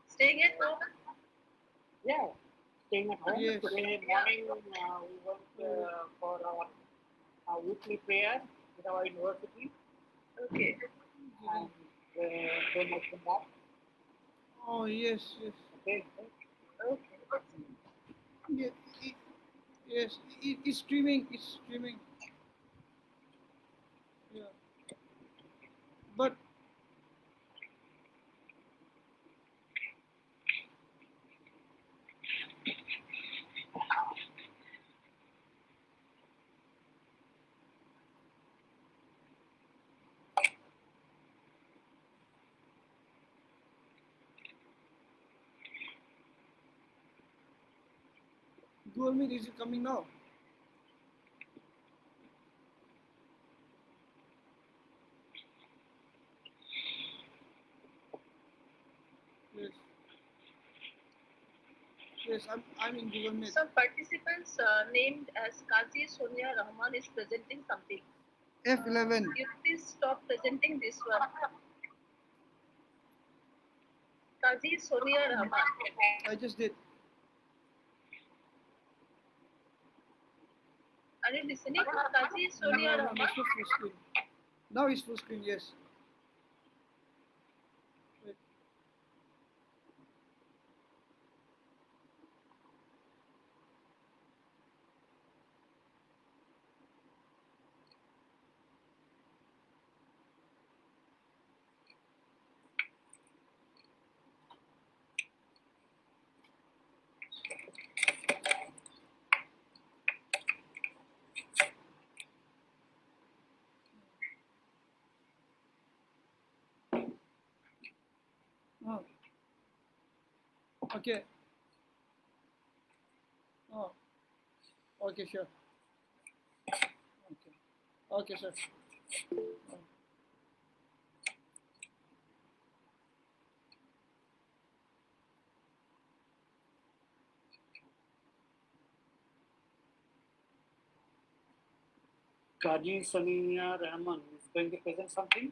Staying at home? Yeah, staying at home. Yes. Today morning we went for our weekly prayer at our university, Okay. and then I came back. Oh yes, yes, Okay. Okay. yes. Yes, it's streaming. It's streaming. Yeah, but Google Meet is coming now. Yes, yes. I'm in Google Meet. Some participants named as Kazi Sonia Rahman is presenting something. F11. You please stop presenting this one. Kazi Sonia Rahman. I just did. Are you listening? Kazi Sonia No, no, Rahman. it's not full screen. Now it's full screen. Yes. Wait. Oh, okay. Oh, okay, sure. Okay, okay, sir. Oh. Kaji Sania Rahman is going to present something.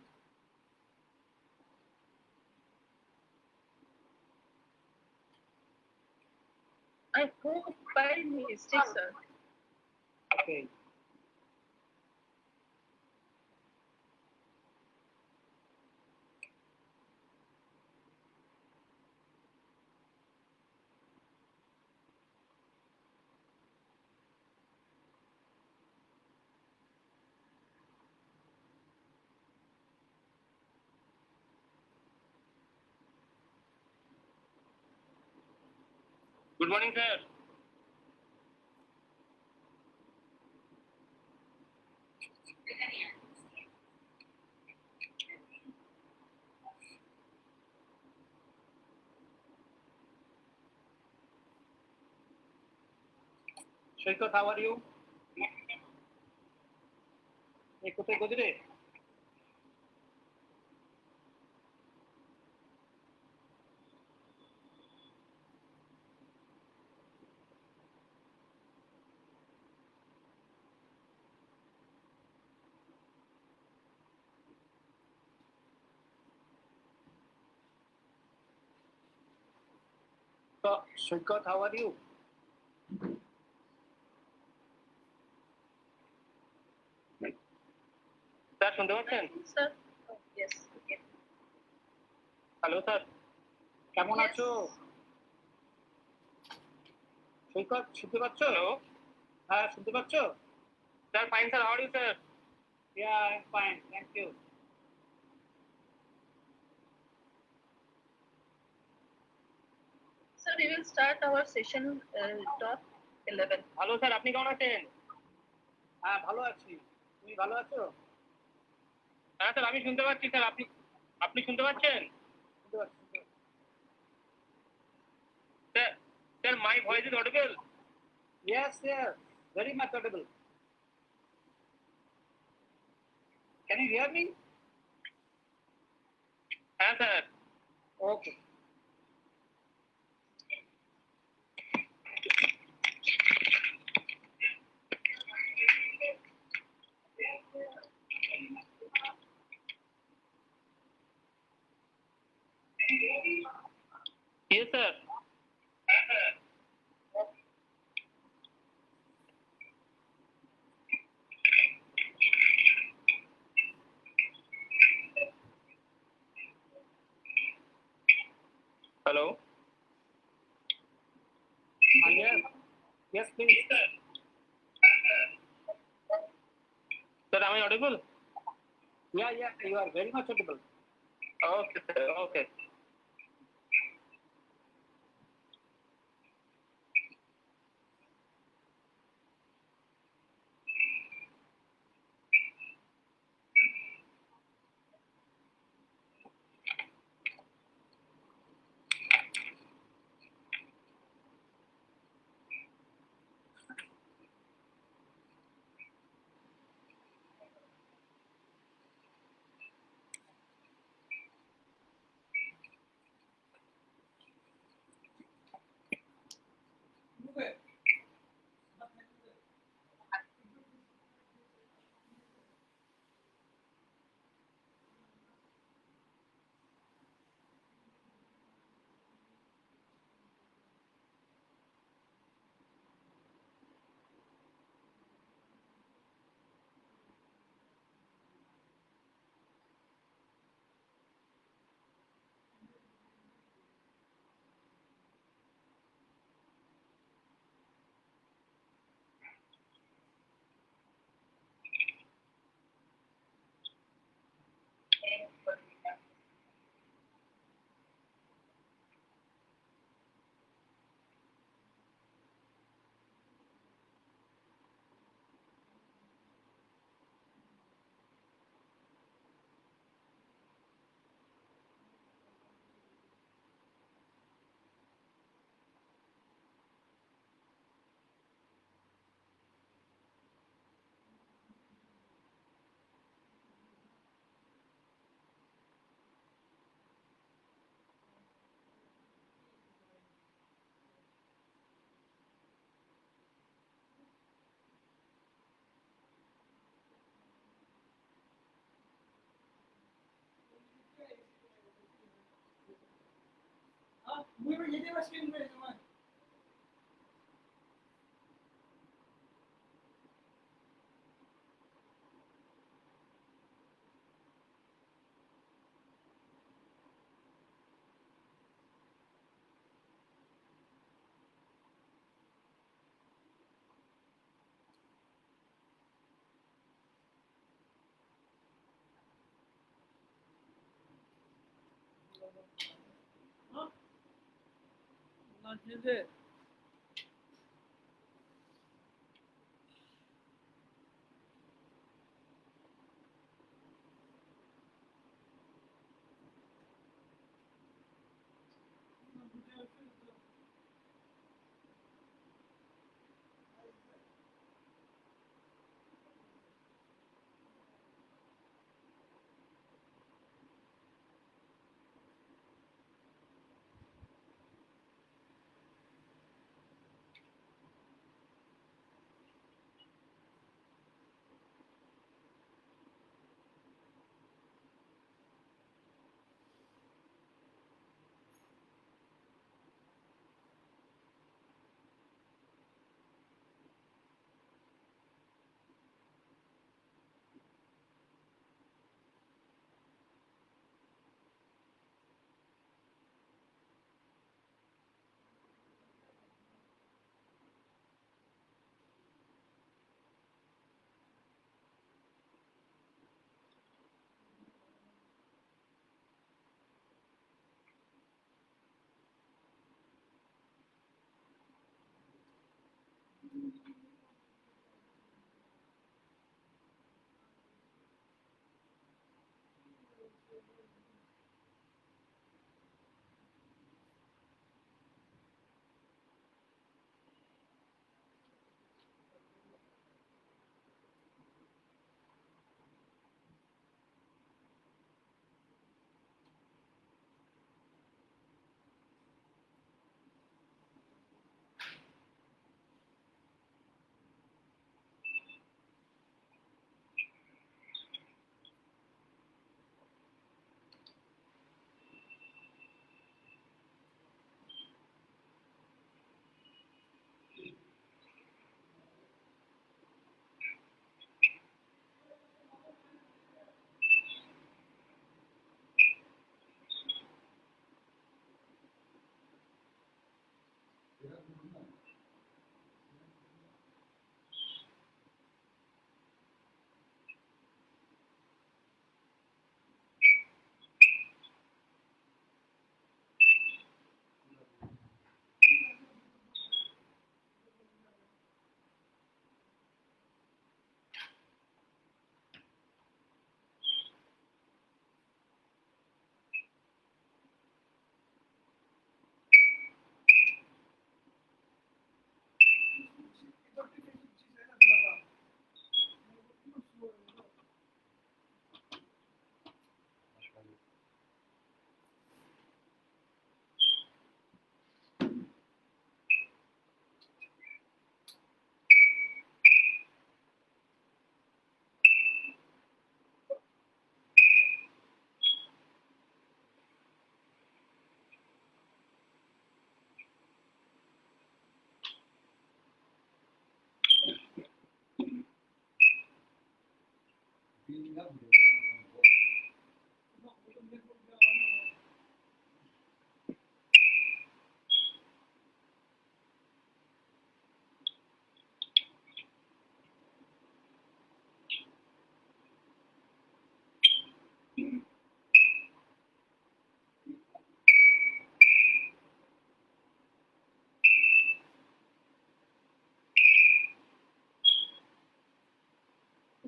I hope by mistake, sir. Okay. Good morning, sir. Shaikhat, how are you? কোথায় গজরে? Shaikhat, how are you? Sir শুনতে পাচ্ছেন? Sir? Oh, yes. Okay. Hello sir. কেমন Yes. আছো? সৈকত শুনতে পাচ্ছ? Hello হ্যাঁ, শুনতে পাচ্ছ? Sir, fine sir, how are you sir? Yeah, I'm fine. Thank you. Sir, we will start our session dot 11. ভালো স্যার, আপনি কেমন আছেন? হ্যাঁ, ভালো আছি। তুমি ভালো আছো? হ্যাঁ স্যার, আমি শুনতে পাচ্ছি স্যার। আপনি আপনি শুনতে পাচ্ছেন? শুনতে পাচ্ছি, শুনতে পাচ্ছি। Sir, sir, my voice is audible? Yes, yes. Very much audible. Can you hear me? হ্যাঁ sir. Okay. Hello. Yes. Yes, please. Sir, am I audible? Yeah, you are very much audible. Okay, sir. Okay. Not it.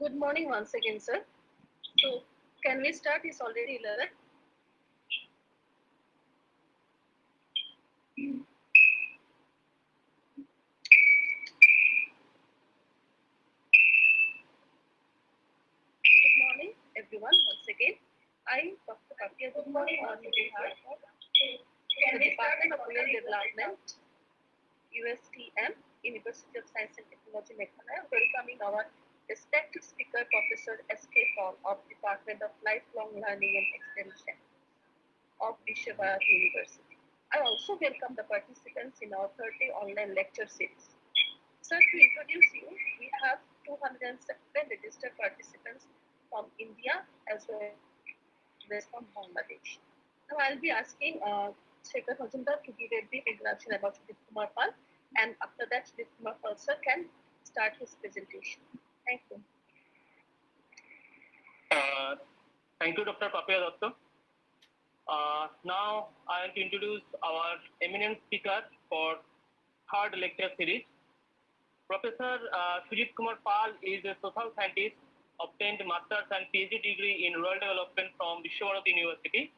Good morning once again, sir. So, can we start? It's already 11. Good morning, everyone, once again. I, Dr. Katya Kumar, on behalf of the Department of Rural Development, USTM, University of Science and Technology, Meghalaya, welcoming our respected speaker, Professor S.K. Paul of Department of Lifelong Learning and Extension of Vishwabharat University. I also welcome the participants in our 30 online lecture series. Sir, to introduce you, we have 207 registered participants from India as well as from Bangladesh. Now, I'll be asking Shekhar Majumdar to give a brief introduction about Sujit Kumar Pal, and after that, Sujit Kumar Pal sir can start his presentation. Thank you. Thank you, Dr. Papya Datta. Now, I want to introduce our eminent speaker for third lecture series. Professor Sujit Kumar Pal is a social scientist, obtained master's and PhD degree in rural development from Vishwabharat University.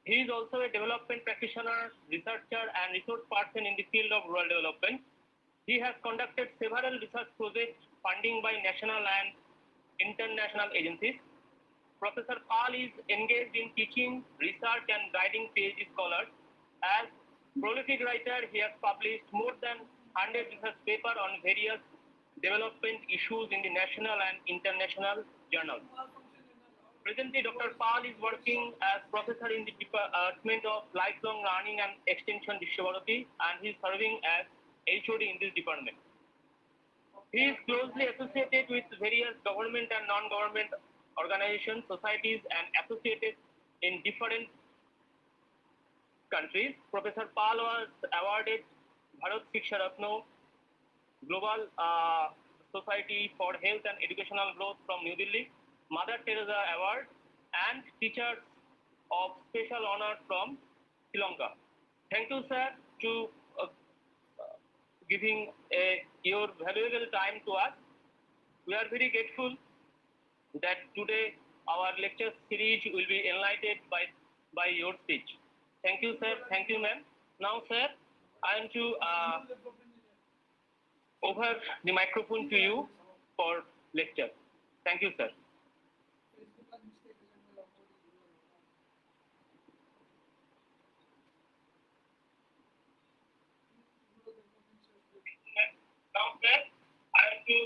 He is also a development practitioner, researcher, and resource person in the field of rural development. He has conducted several research projects funding by national and international agencies. Professor Pal is engaged in teaching, research, and guiding PhD scholars. As prolific writer, he has published more than 100 research papers on various development issues in the national and international journals. Presently, Dr. Pal is working as professor in the Department of Lifelong Learning and Extension, Vishwabharati, and he is serving as HOD in this department. He is closely associated with various government and non-government organizations, societies, and associated in different countries. Professor Pal was awarded Bharat Shiksha Ratna, Global Society for Health and Educational Growth from New Delhi, Mother Teresa Award, and Teachers of Special Honor from Sri Lanka. Thank you, sir, to giving your valuable time to us. We are very grateful that today our lecture series will be enlightened by your speech. Thank you, sir. Thank you, ma'am. Now, sir, I am to over the microphone to you for lecture. Thank you, sir. Now, sir, I am to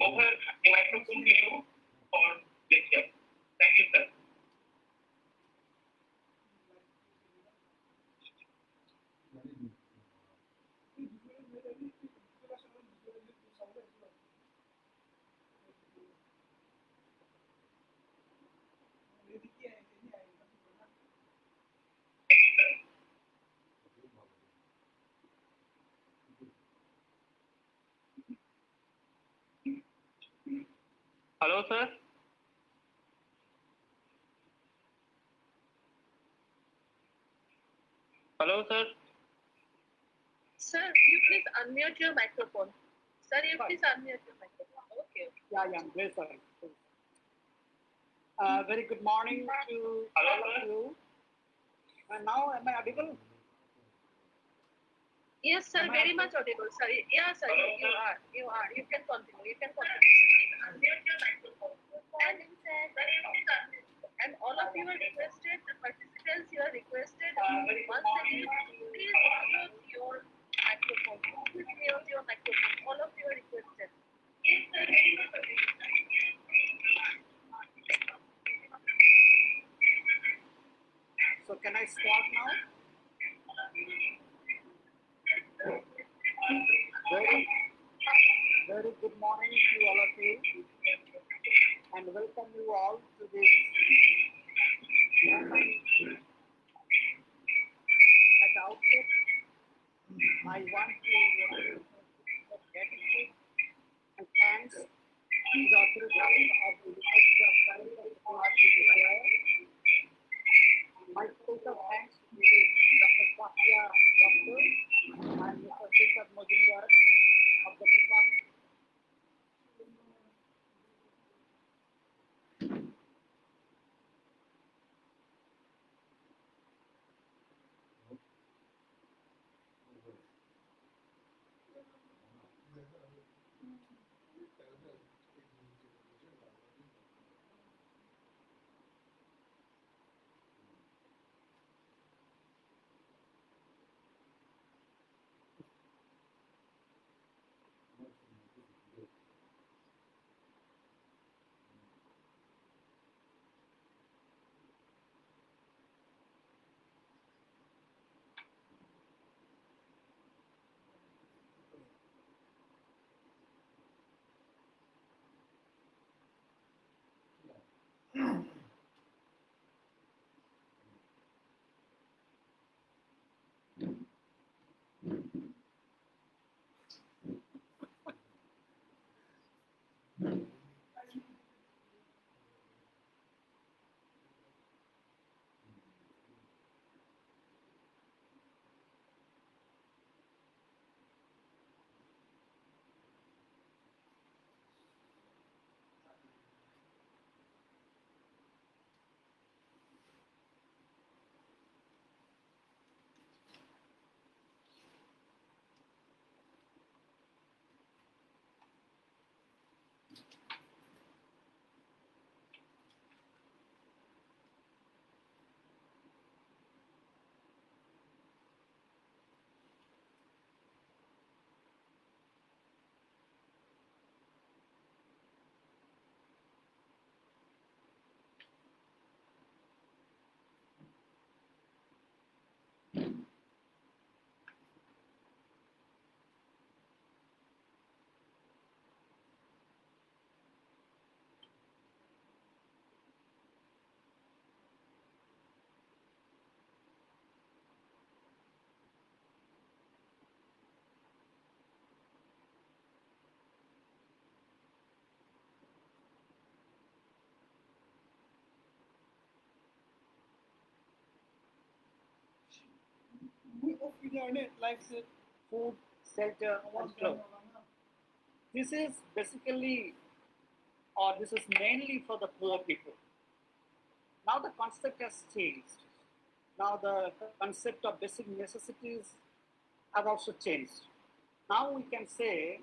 over the microphone to you for lecture. Thank you, sir. Hello, sir. Hello, sir. Sir, you please unmute your microphone. Sir, you Fine. please unmute your microphone. Okay. Yeah, I'm very sorry. Very good morning to all of you. And now, am I audible? Yes, sir, Am I very audible? much audible. Sorry. Yeah, sir, you are. You are. You can continue. You can continue. Unmute your microphone. And all of you are requested, the participants, you are requested once again, please mute your microphone. Please mute your microphone. All of you are requested. So can I start now? Very, very good morning to all of you, and welcome you all to this moment. At the outset, I want to express gratitude and thanks to the authorities of the University of Science and Technology. My special thanks to Dr. Satya Doctor and Mr. Shekhar Mojumdar of the Department. Food, shelter, and clothes. This is basically, or this is mainly for the poor people. Now the concept has changed. Now the concept of basic necessities have also changed. Now we can say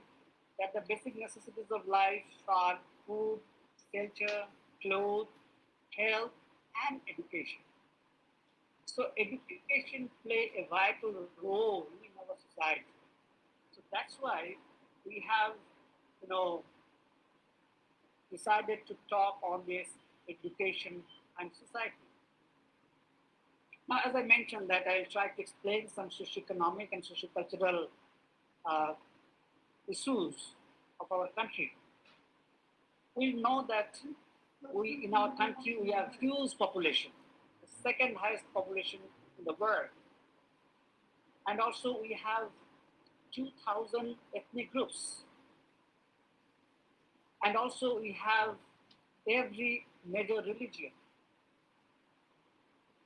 that the basic necessities of life are food, shelter, clothes, health, and education. So education play a vital role in our society. So that's why we have, you know, decided to talk on this education and society. Now, as I mentioned, that I'll try to explain some socioeconomic and sociocultural uh, issues of our country. We know that we in our country we have huge population, the second highest population in the world, and also we have 2,000 ethnic groups, and also we have every major religion.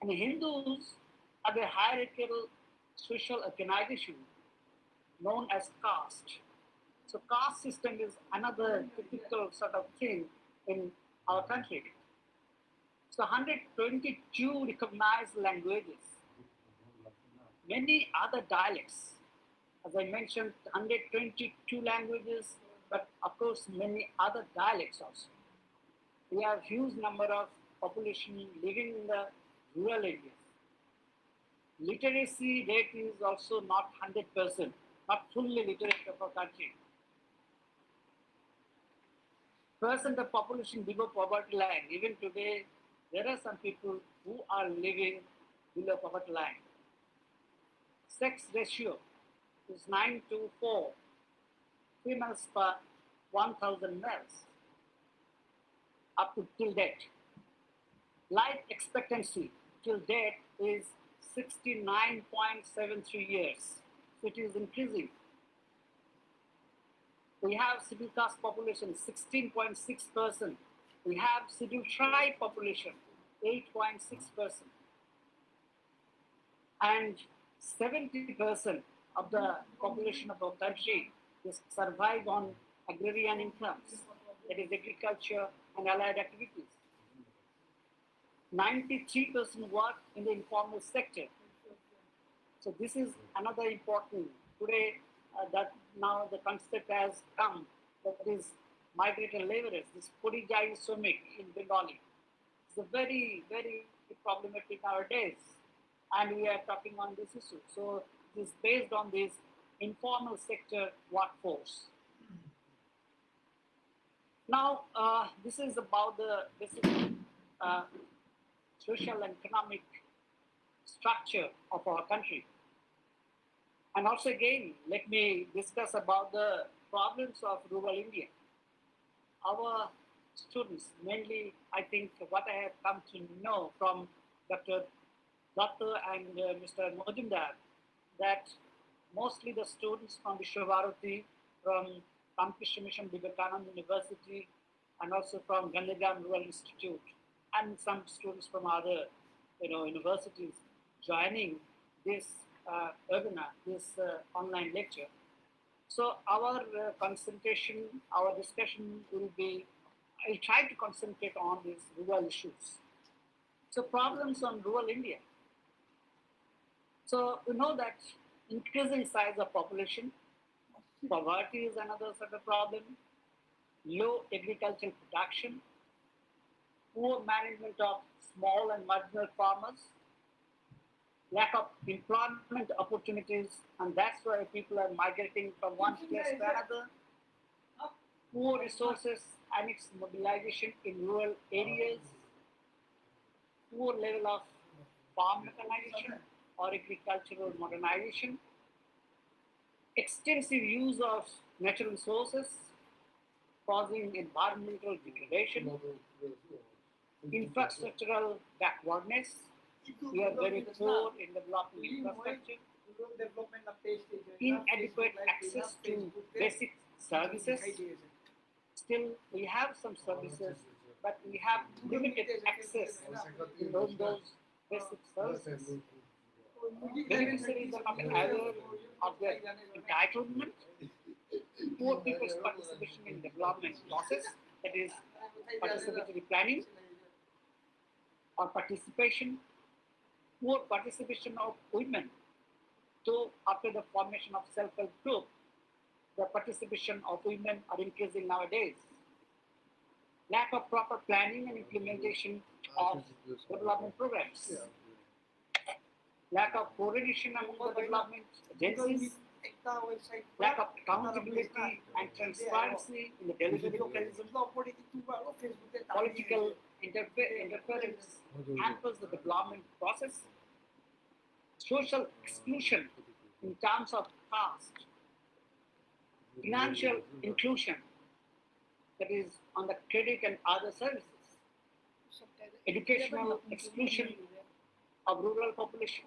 And Hindus are the hierarchical social organization known as caste. So caste system is another typical sort of thing in our country. So 122 recognized languages, many other dialects. As I mentioned, 122 languages, but of course many other dialects also. We have huge number of population living in the rural areas. Literacy rate is also not 100%, not fully literate of our country. Percent of population below poverty line. Even today, there are some people who are living below poverty line. Sex ratio is 9 to 4 females per 1,000 males up to till date. Life expectancy till date is 69.73 years. So it is increasing. We have scheduled caste population 16.6%. We have scheduled tribe population 8.6%. And 70% of the population of our country is survive on agrarian incomes, that is agriculture and allied activities. 93% work in the informal sector. So this is another important today that now the concept has come, that is migratory laborers, this Podijai Somik in Bengali. It's a very, very problematic nowadays, and we are talking on this issue. So it is based on this informal sector workforce. Now, this is about the basic social and economic structure of our country. And also again, let me discuss about the problems of rural India. Our students, mainly I think what I have come to know from Dr. Datta and Mr. Mojumdar, that mostly the students from Vishwabharati, from Ramkrishna Mission Vivekananda University, and also from Gandhigam Rural Institute, and some students from other universities joining this webinar, this online lecture. So our concentration, our discussion will be, I'll try to concentrate on these rural issues. So problems on rural India. So we know that increasing size of population, poverty is another sort of problem, low agricultural production, poor management of small and marginal farmers, lack of employment opportunities, and that's why people are migrating from one place to another, poor resources and its mobilization in rural areas, poor level of farm mechanization or agricultural modernization, extensive use of natural resources causing environmental degradation, infrastructural backwardness. We are very poor in developing infrastructure, inadequate access to basic services. Still, we have some services, but we have limited access to those basic services. Beneficiaries are not aware of their entitlement. Poor people's participation in development process, that is participatory planning or participation, poor participation of women. So after the formation of self-help group, the participation of women are increasing nowadays. Lack of proper planning and implementation of development programs. Lack of coordination among the development agencies. Lack of accountability and transparency in the delivery mechanism. Political interference hampers the development process. Social exclusion in terms of caste. Financial inclusion, that is on the credit and other services. Educational exclusion of rural population.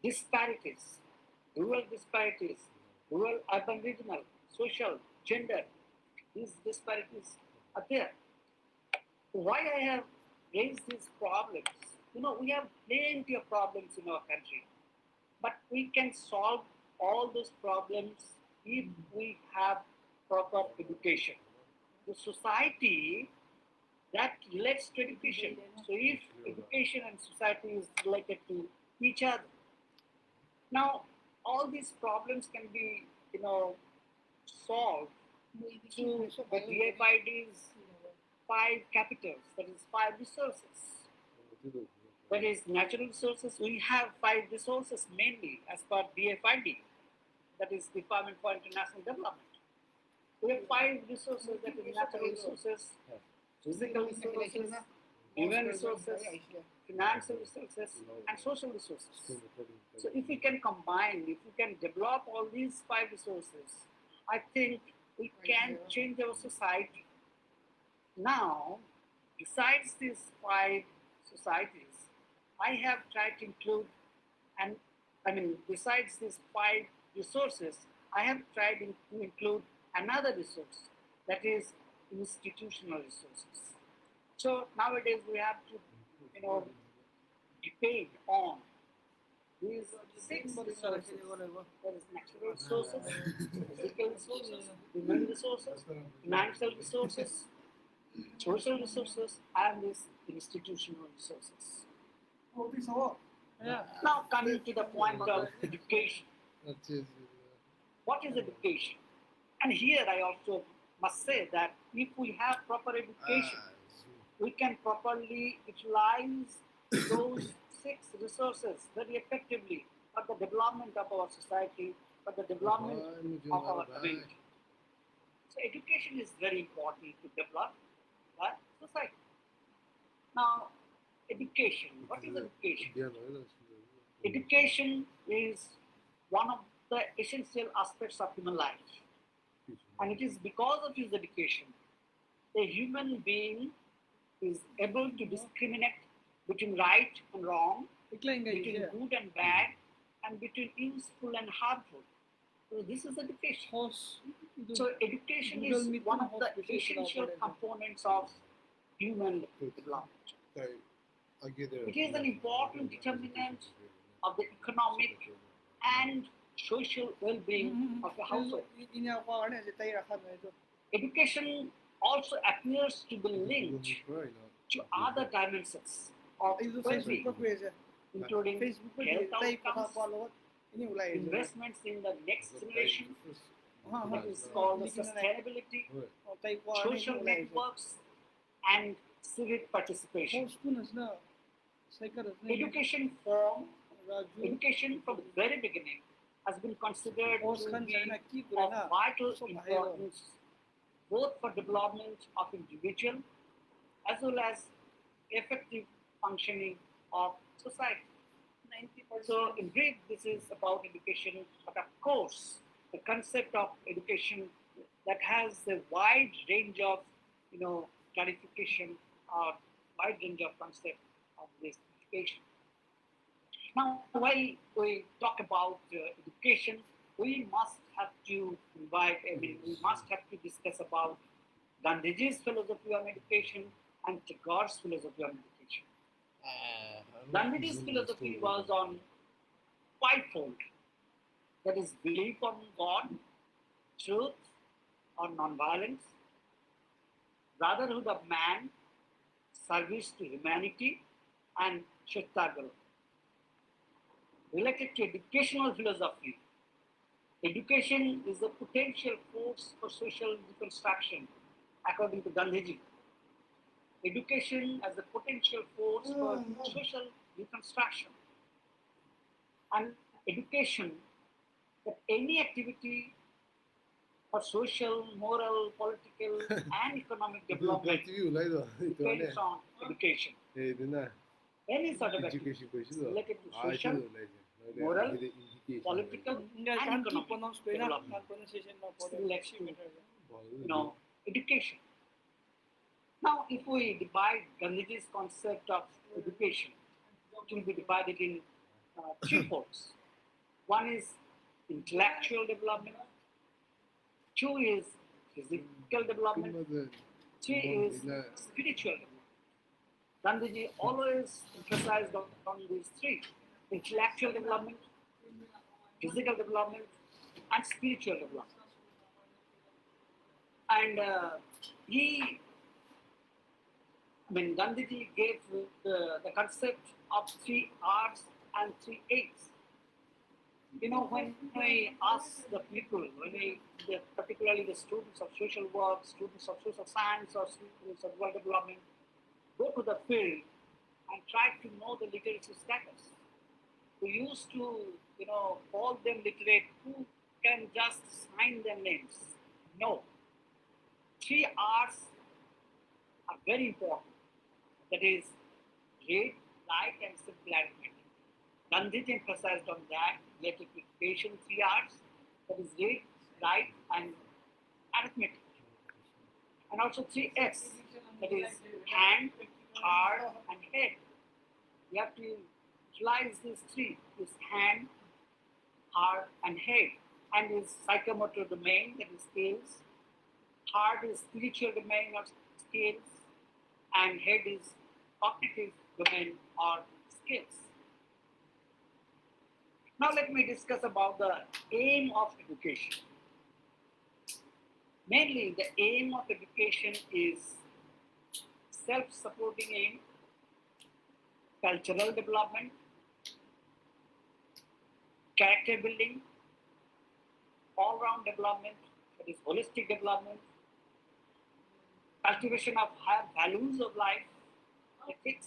Disparities, rural urban regional, social, gender, these disparities are there. Why I have raised these problems? We have plenty of problems in our country, but we can solve all those problems if we have proper education. The society that relates to education. So if education and society is related to each other, now all these problems can be, solved through the DFID's five capitals, that is five resources. That is natural resources. We have five resources mainly as per DFID, that is Department for International Development. We have five resources, that is natural resources, physical resources, human resources, financial resources, and social resources. So if we can combine, if we can develop all these five resources, I think we can change our society. Now, besides these five societies, I have tried to include, and besides these five resources, I have tried to include another resource, that is institutional resources. So nowadays we have to, depend on these six resources. There is natural resources, physical resources, human resources, financial resources, social resources, and these institutional resources. Yeah. Now coming to the point of education. What is education? And here I also must say that if we have proper education, we can properly utilize those six resources very effectively for the development of our society, for the development of our community. So education is very important to develop our society. Now, education. What is education? Education is one of the essential aspects of human life. And it is because of his education, a human being is able to discriminate between right and wrong, between good and bad, and between useful and harmful. So this is education. So education is one of the essential components of human development. It is an important determinant of the economic and social well-being of a household. Education also appears to be linked to other dimensions of well-being, including health outcomes, investments in the next generation, that is called the sustainability, social networks, and civic participation. Education from the very beginning has been considered to be of vital importance both for development of individual as well as effective functioning of society. So in brief, this is about education, but of course, the concept of education that has a wide range of, clarification or wide range of concept of this education. Now, while we talk about education, we must have to we must have to discuss about Gandhiji's philosophy on education and Tagore's philosophy on education. Gandhiji's philosophy was on fivefold, that is, belief on God, truth or non-violence, brotherhood of man, service to humanity, and Shetaguru. Related to educational philosophy, education is a potential force for social reconstruction, according to Gandhiji. Education as a potential force for social reconstruction. And education, that any activity for social, moral, political, and economic development depends on education. Any sort of activity related to social, moral, political, and economic development relates to, education. Now, if we divide Gandhiji's concept of education, it will be divided in three folds. One is intellectual development, two is physical development, three is spiritual development. Gandhiji always emphasized on these three: intellectual development, physical development, and spiritual development. And Gandhiji gave the concept of three R's and three A's. When we ask the people, particularly the students of social work, students of social science, or students of world development, go to the field and try to know the literacy status. We used to, call them literate who can just sign their names. No. Three R's are very important. That is, read, write, and simple arithmetic. Gandhiji emphasized on that. Electrification, three R's. That is, read, write, and arithmetic. And also three S. That is, hand, heart, and head. You have to utilize these three: this hand, heart, and head. Hand is psychomotor domain, that is skills. Heart is spiritual domain or skills, and head is cognitive domain or skills. Now let me discuss about the aim of education. Mainly, the aim of education is self-supporting aim, cultural development, character building, all-round development, that is holistic development, cultivation of higher values of life, ethics,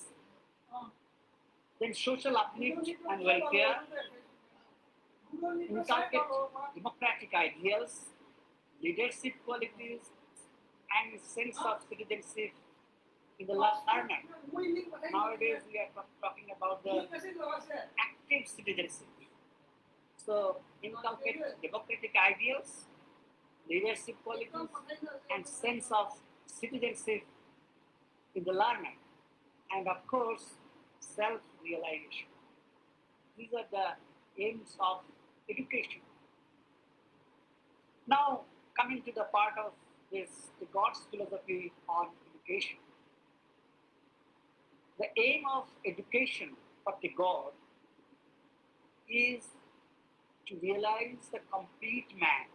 then social uplift and welfare, inculcate democratic ideals, leadership qualities, and sense of citizenship in the learner. Nowadays, we are talking about the active citizenship. So, inculcate democratic ideals, leadership qualities, and sense of citizenship in the learner. And of course, self-realization. These are the aims of education. Now, coming to the part of this, the God's philosophy on education. The aim of education for the God is to realize the complete man,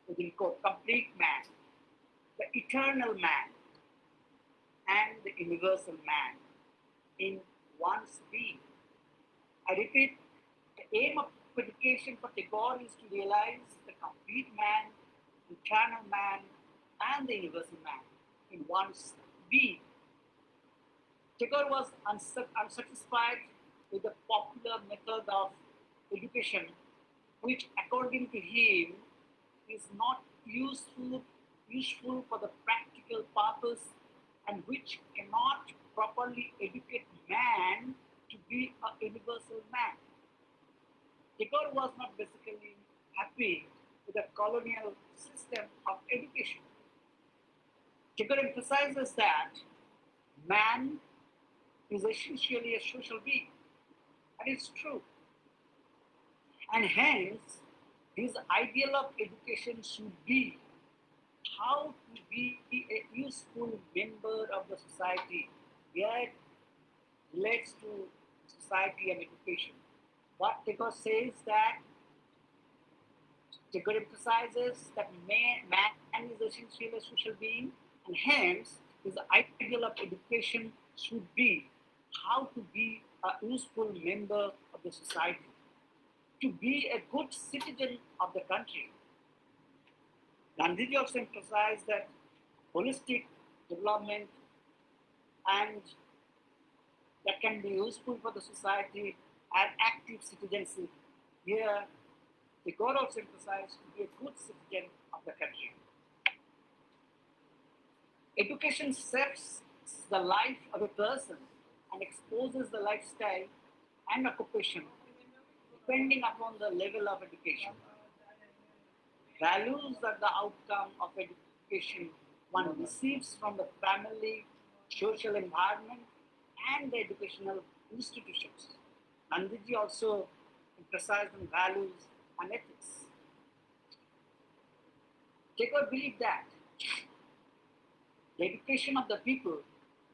within quote, complete man, the eternal man, and the universal man in one's being. I repeat, the aim of education for the God is to realize the complete man, eternal man, and the universal man in one's being. Tagore was unsatisfied with the popular method of education, which, according to him, is not useful for the practical purpose and which cannot properly educate man to be a universal man. Tagore was not basically happy with the colonial system of education. Tagore emphasizes that man is essentially a social being, and it's true. And hence, his ideal of education should be how to be a useful member of the society, yet relates to society and education. What Tagore says that Tagore emphasizes that man is essentially a social being, and hence his ideal of education should be how to be a useful member of the society, to be a good citizen of the country. Gandhiji also emphasized that holistic development and that can be useful for the society and active citizenship. Here, Tagore also emphasized to be a good citizen of the country. Education shapes the life of a person and exposes the lifestyle and occupation depending upon the level of education. Values are the outcome of education one receives from the family, social environment, and the educational institutions. Gandhiji also emphasized on values and ethics. Tagore believed that the education of the people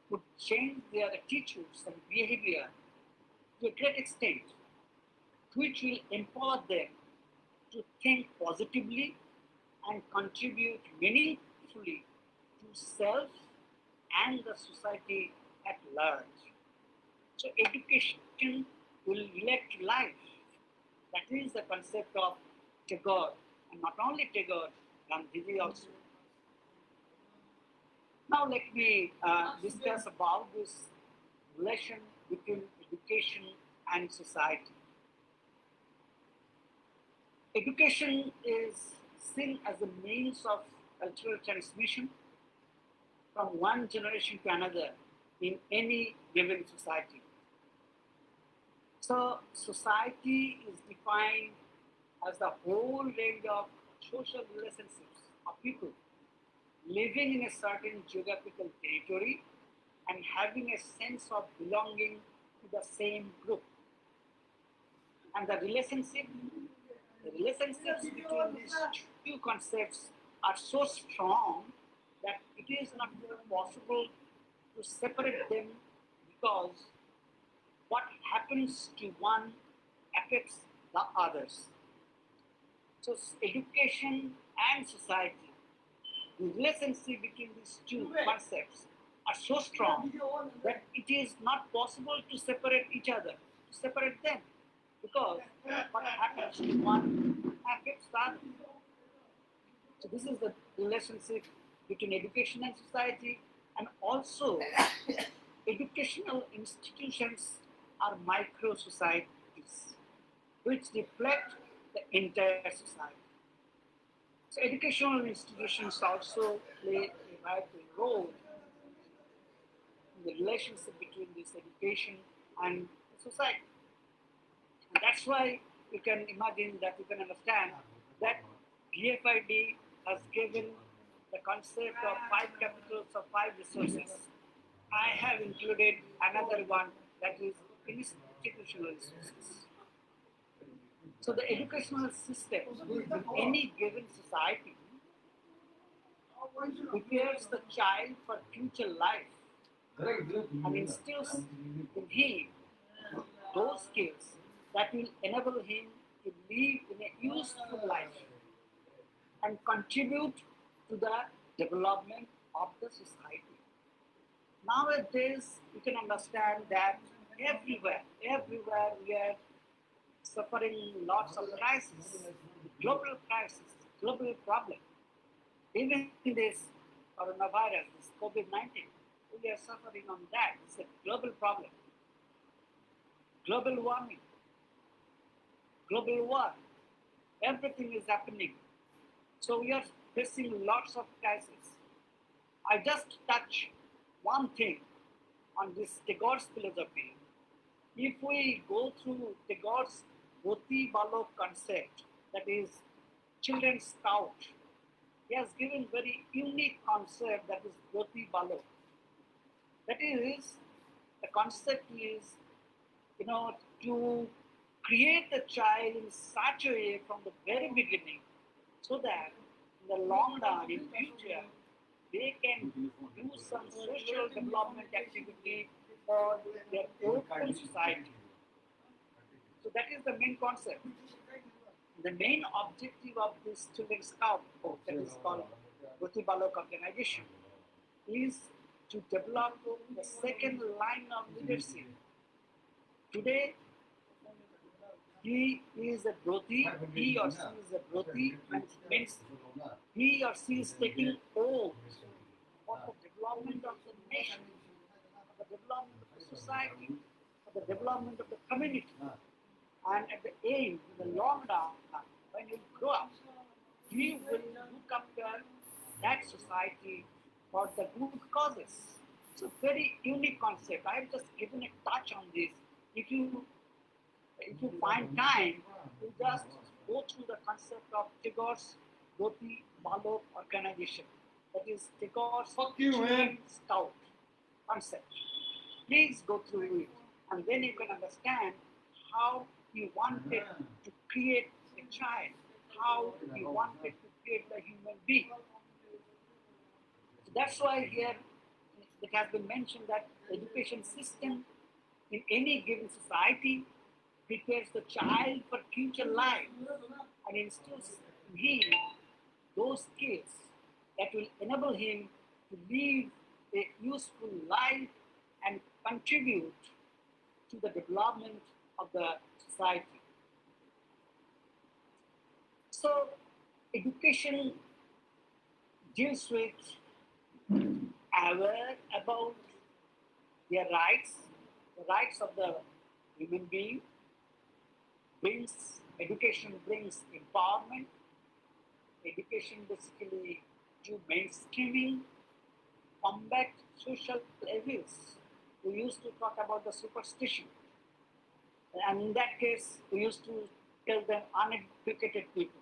would change their attitudes and behavior to a great extent, which will empower them to think positively and contribute meaningfully to self and the society at large. So education will elect life. That is the concept of Tagore, and not only Tagore, Gandhiji also. Now let me discuss about this relation between education and society. Education is seen as a means of cultural transmission from one generation to another in any given society. So, society is defined as the whole range of social relationships of people living in a certain geographical territory and having a sense of belonging to the same group. And the relationships between these two concepts are so strong that it is not possible to separate them because what happens to one affects the others. So, education and society, the relationship between these two concepts are so strong that it is not possible to separate each other, to separate them, because what happens to one affects the other. So this is the relationship between education and society, and also educational institutions are micro societies which reflect the entire society. So educational institutions also play a vital role in the relationship between this education and society. And that's why you can imagine that you can understand that DFID has given the concept of five capitals of five resources. I have included another one that is institutional resources. So the educational system in any given society prepares the child for future life and instills in him those skills that will enable him to live in a useful life and contribute to the development of the society. Nowadays, you can understand that everywhere we are suffering lots of crisis, global problem. Even this coronavirus, this COVID-19, we are suffering on that. It's a global problem. Global warming, global war, everything is happening. So we are facing lots of crises. I just touch one thing on this Tagore's philosophy. If we go through Tagore's Goti Balok concept, that is children's scout, he has given very unique concept that is Goti Balok. That is, the concept is, to create the child in such a way from the very beginning so that in the long run, in future, they can do some social development activity for their open society. So that is the main concept. The main objective of this children's scout, that is called Goti Balok organization, is to develop the second line of leadership. Today, he is a Broti, he or she is a Broti, and means he or she is taking oath for the development of the nation, for the development of the society, for the development of the community. And at the end, in the long run, when you grow up, you will look after that society for the good causes. It's a very unique concept. I have just given a touch on this. If you find time, you just go through the concept of Tagore's Goti Balok organization. That is Tagore's Children Scout concept. Please go through it, and then you can understand how he wanted to create a child, how he wanted to create the human being. So that's why here It has been mentioned that the education system in any given society prepares the child for future life and instills in him those skills that will enable him to live a useful life and contribute to the development of the society. So, education deals with aware about their rights, the rights of the human being, education brings empowerment, education basically do mainstreaming, combat social evils. We used to talk about the superstition. And in that case, we used to tell them uneducated people.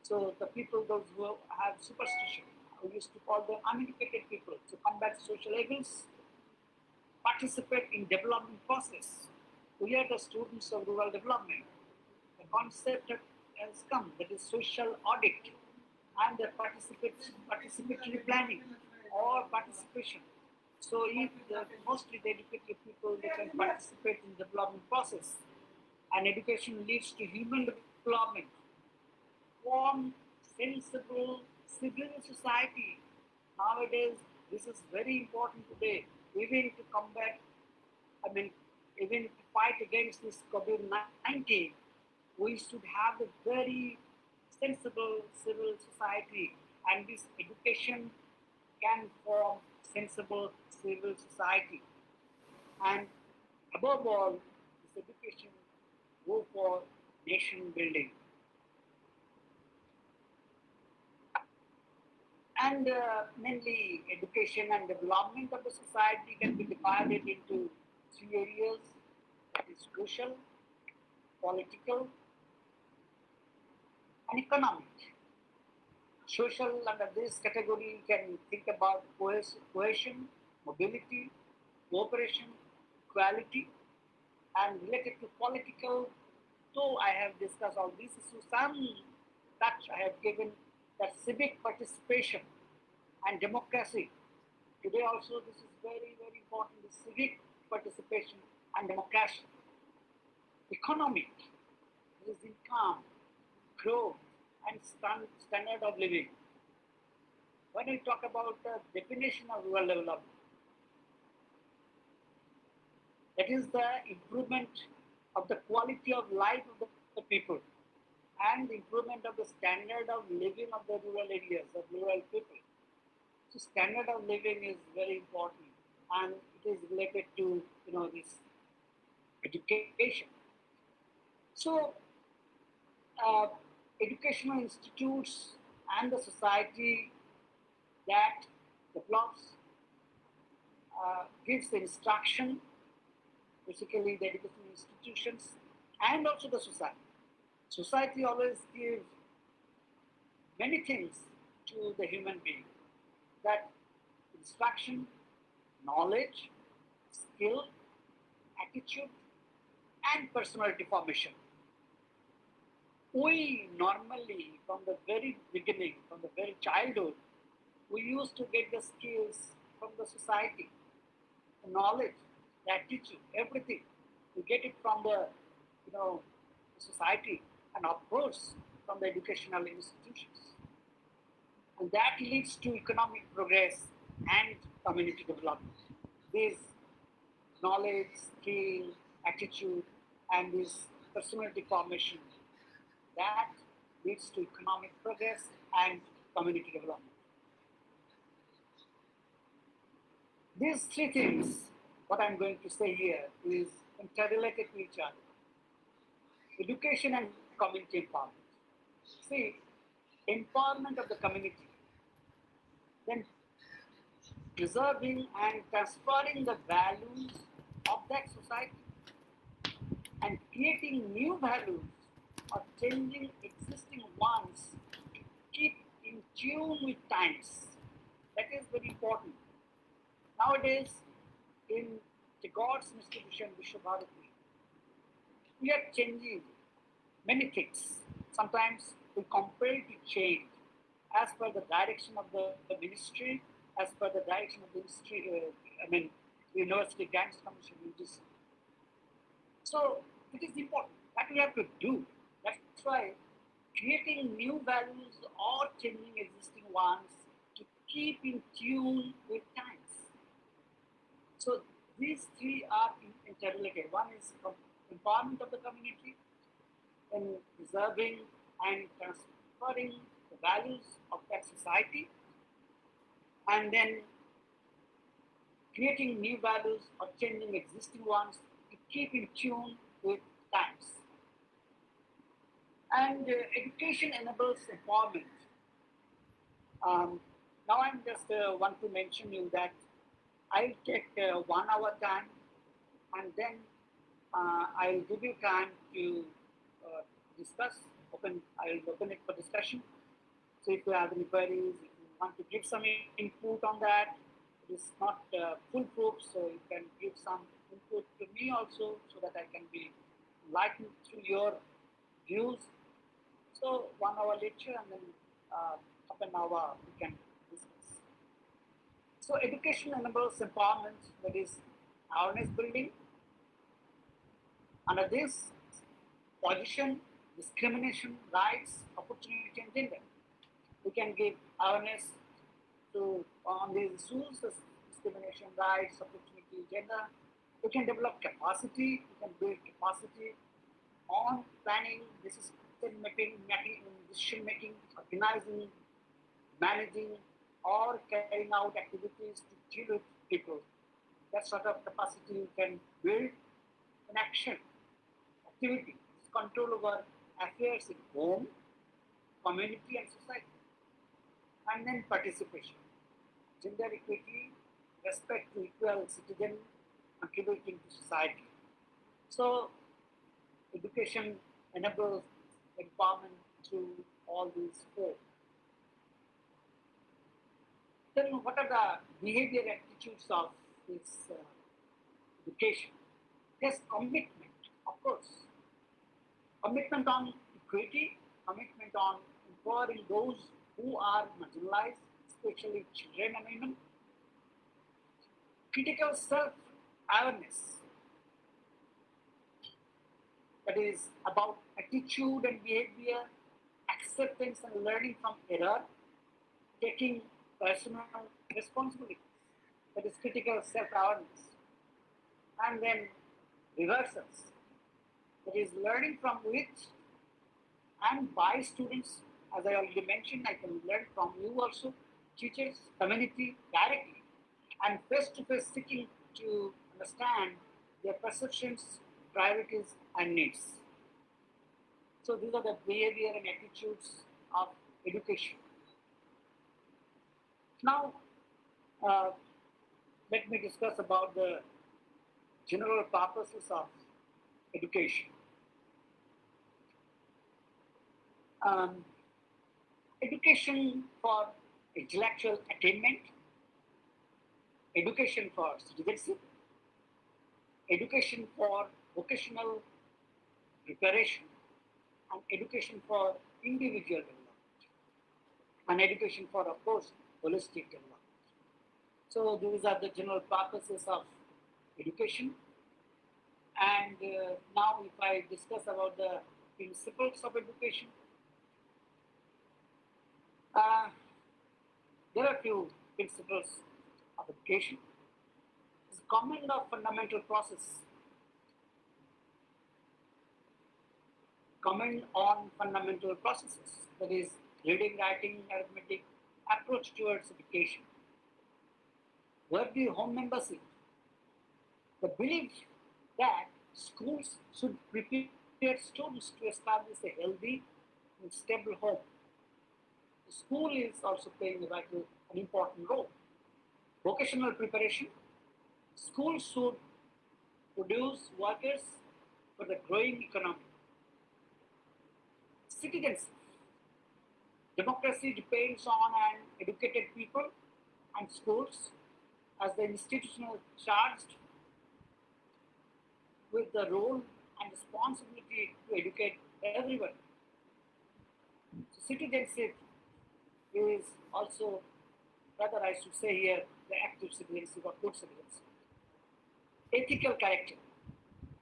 So the people, those who have superstition, we used to call them uneducated people. To combat social evils, participate in development process. We are the students of rural development. The concept has come, that is social audit and the participatory planning or participation. So if mostly the educated people, they can participate in development process, and education leads to human development, form sensible civil society. Nowadays, this is very important today, even to combat, I mean, even to fight against this COVID-19, we should have a very sensible civil society, and this education can form sensible civil society. And above all, this education go for nation building. And mainly education and development of the society can be divided into three areas, that is social, political, and economic. Social, under this category, you can think about cohesion, mobility, cooperation, equality, and related to political, though I have discussed all these issues, some touch I have given, that civic participation and democracy. Today also this is very, very important, the civic participation and democracy. Economic, this is income, growth, and standard of living. When we talk about the definition of rural development, that is the improvement of the quality of life of the people and the improvement of the standard of living of the rural areas, of rural people. So standard of living is very important, and it is related to this education. So uh, educational institutes and the society that develops gives the instruction, basically the educational institutions and also the society. Society always gives many things to the human being, that instruction, knowledge, skill, attitude, and personality formation. We normally, from the very beginning, from the very childhood, we used to get the skills from the society, the knowledge, the attitude, everything. We get it from the, society, and of course from the educational institutions. And that leads to economic progress and community development. This knowledge, skill, attitude, and this personality formation, that leads to economic progress and community development. These three things, what I'm going to say here, is interrelated to each other. Education and community empowerment. See, empowerment of the community, then preserving and transferring the values of that society and creating new values or changing existing ones to keep in tune with times. That is very important. Nowadays, in the God's institution, Vishwabharati, we are changing many things. Sometimes we compel to change as per the direction of the ministry, as per the direction of the I mean, University Grants Commission, UGC. So it is important that we have to do. That's why creating new values or changing existing ones to keep in tune with times. So these three are interrelated. One is empowerment of the community, then preserving and transferring the values of that society, and then creating new values or changing existing ones to keep in tune with times. And education enables empowerment. Now I'm just want to mention you that I'll take 1 hour time, and then I'll give you time to discuss. I'll open it for discussion. So if you have any queries, if you want to give some input on that, it is not foolproof, so you can give some input to me also, so that I can be enlightened through your views. So 1 hour lecture, and then half an hour we can discuss. So education enables empowerment, that is awareness building. Under this position, discrimination, rights, opportunity, and gender. We can give awareness to on these issues, discrimination, rights, opportunity, gender. We can develop capacity. We can build capacity on planning, decision making, organizing, managing, or carrying out activities to deal with people. That sort of capacity you can build in action, activity, control over affairs in home, community, and society. And then participation, gender equity, respect to equal citizen contributing to society. So education enables empowerment through all these four. Then what are the behavior attitudes of this education? Yes, commitment, of course. Commitment on equity, commitment on empowering those who are marginalized, especially children and women. Critical self-awareness, that is about attitude and behavior, acceptance and learning from error, taking personal responsibility, that is critical self-awareness. And then reversals, that is learning from which and by students, as I already mentioned, I can learn from you also, teachers, community directly, and face-to-face seeking to understand their perceptions, priorities, and needs. So these are the behavior and attitudes of education. Now, uh, let me discuss about the general purposes of education. Um, Education for intellectual attainment, education for citizenship, education for vocational preparation, and education for individual development, and education for, of course, holistic development. So these are the general purposes of education. And now if I discuss about the principles of education, uh, there are few principles of education. It's common of fundamental process. Comment on fundamental processes, that is, reading, writing, arithmetic, approach towards education. Worthy home membership, the belief that schools should prepare students to establish a healthy and stable home. The school is also playing a vital and important role. Vocational preparation, schools should produce workers for the growing economy. Citizens, democracy depends on an educated people, and schools as the institutional charged with the role and responsibility to educate everyone. So citizenship is also, rather I should say here, the active citizens, you got good citizens. Ethical character.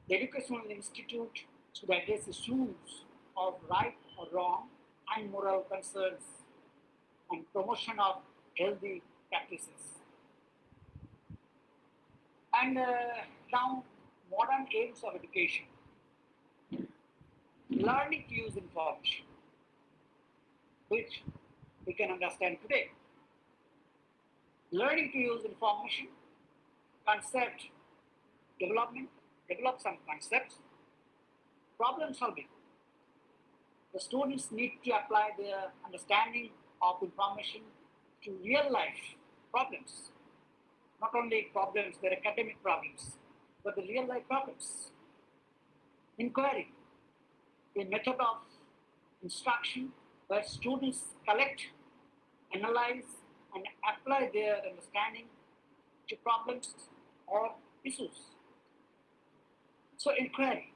The educational institute should address issues of right or wrong and moral concerns and promotion of healthy practices. And now, modern aims of education. Learning to use information, which we can understand today. Learning to use information, concept development, develop some concepts, problem solving. The students need to apply their understanding of information to real life problems. Not only problems, their academic problems, but the real life problems. Inquiry, a method of instruction where students collect, analyze, and apply their understanding to problems or issues. So, inquiry,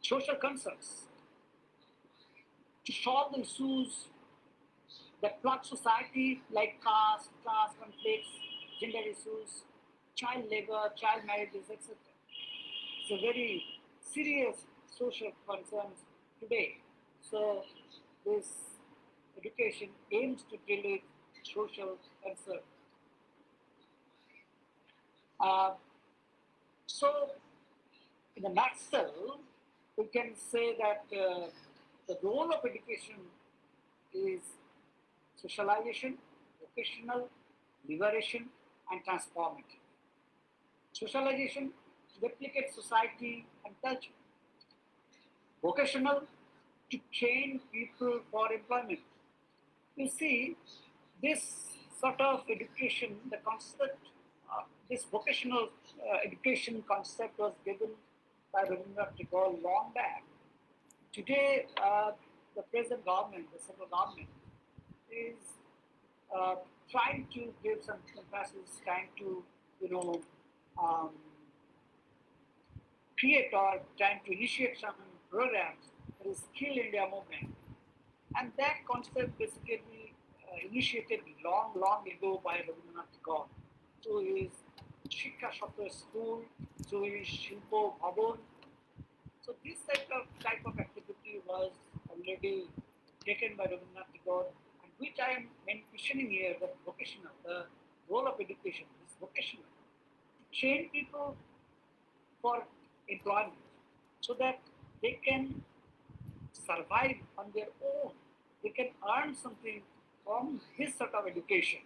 social concerns, to solve the issues that plague society like caste, class conflicts, gender issues, child labor, child marriages, etc. It's a very serious social concerns today. So this education aims to deal with social concern. Uh, so in a nutshell, we can say that the role of education is socialization, vocational, liberation, and transformative. Socialization replicates society and culture. Vocational, to train people for employment. You see, this sort of education, the concept, this vocational education concept was given by Rabindranath Tagore long back. Today, the present government, the central government, is uh, trying to give some emphasis, trying to, you know, um, create or trying to initiate some programs, that is Skill India movement. And that concept basically initiated long ago by Rabindranath Tagore through his Shiksha Shatra school, through his Shilpo Bhavan. So this type of activity was already taken by Rabindranath Tagore, and which I am mentioning here, the vocational, the role of education is vocational. To train people for employment so that they can survive on their own. They can earn something from this sort of education.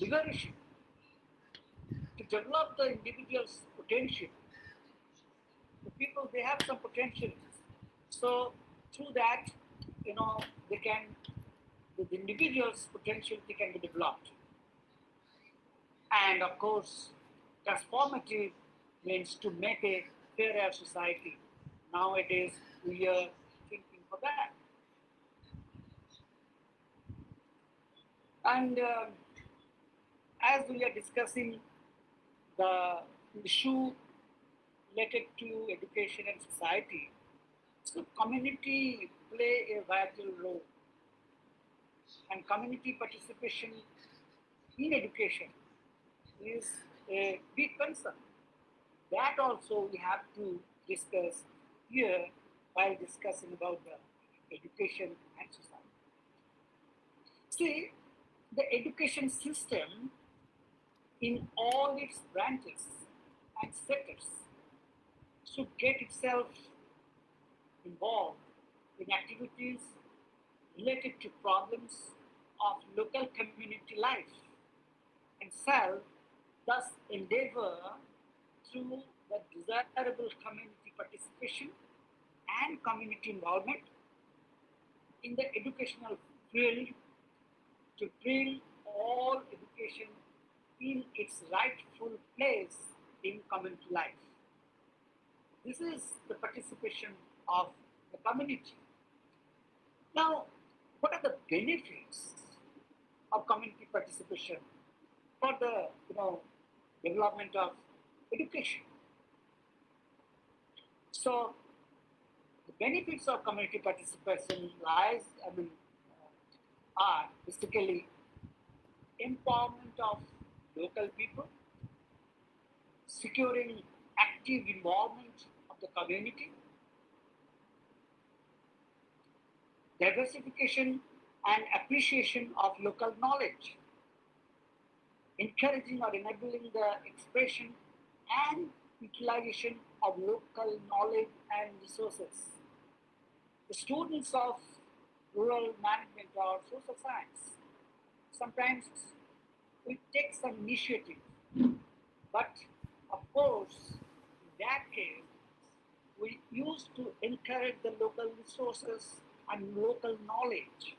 Liberation, to develop the individual's potential. The people, they have some potential. So through that, they can, the individual's potential, they can be developed. And of course, transformative means to make a fairer society. Nowadays, we are thinking for that. And as we are discussing the issue related to education and society, so community play a vital role, and community participation in education is a big concern. That also we have to discuss here while discussing about the education and society. See, the education system in all its branches and sectors should get itself involved in activities related to problems of local community life and shall thus endeavor through the desirable community participation and community involvement in the educational field to bring all education in its rightful place in community life. This is the participation of the community. Now, what are the benefits of community participation for the development of education? So, the benefits of community participation are basically empowerment of local people, securing active involvement of the community, diversification and appreciation of local knowledge, encouraging or enabling the expression and utilization of local knowledge and resources. The students of rural management or social science sometimes we take some initiative, but of course, in that case, we used to encourage the local resources and local knowledge.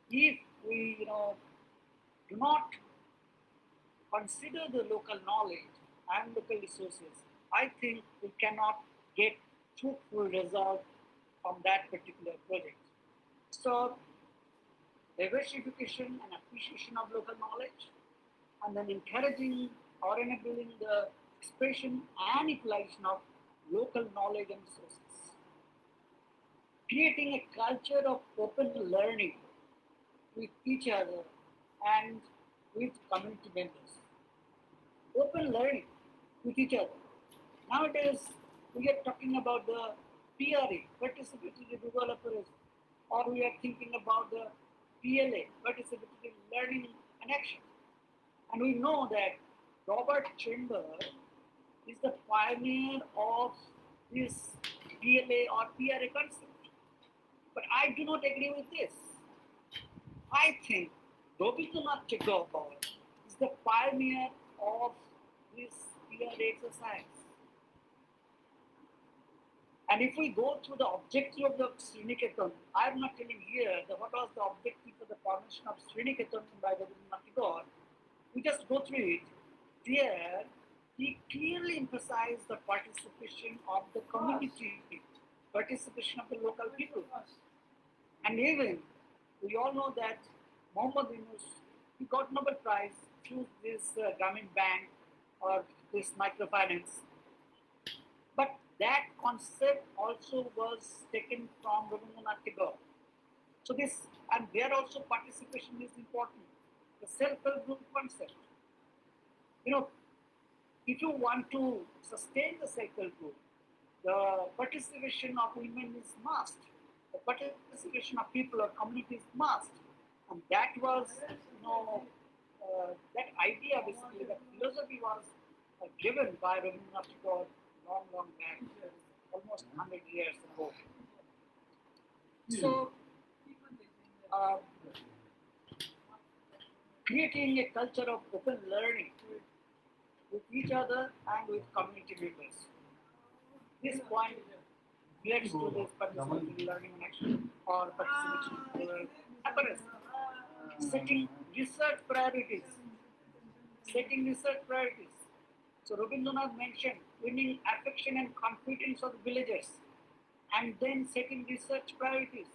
If we, do not consider the local knowledge and local resources, I think we cannot get fruitful result from that particular project. So, diversification and appreciation of local knowledge, and then encouraging or enabling the expression and utilization of local knowledge and resources. Creating a culture of open learning with each other and with community members. Open learning with each other. Nowadays, we are talking about the PRE, participatory developers, or we are thinking about the PLA, participatory learning and action. And we know that Robert Chamber is the pioneer of this PLA or PRA concept. But I do not agree with this. I think Rabindranath Tagore is the pioneer of this PRA exercise. And if we go through the objective of the Sriniketan, I am not telling here what was the objective of the formation of Sriniketan by Rabindranath Tagore. We just go through it. There, he clearly emphasized the participation of the community, participation of the local people. And even, we all know that Muhammad Yunus, he got Nobel Prize through this Grameen Bank or this microfinance. But that concept also was taken from Rabindranath Tagore. So this, and there also participation is important. The self-help group concept. If you want to sustain the self-help group, the participation of women is must. The participation of people or communities must. And that was, that idea basically, that philosophy was given by Rabindranath Tagore long back, almost 100 years ago. So, creating a culture of open learning with each other and with community members. This point relates to this participatory learning and action or participatory appearance. Setting research priorities. Setting research priorities. So Rabindranath mentioned winning affection and confidence of the villagers, and then setting research priorities,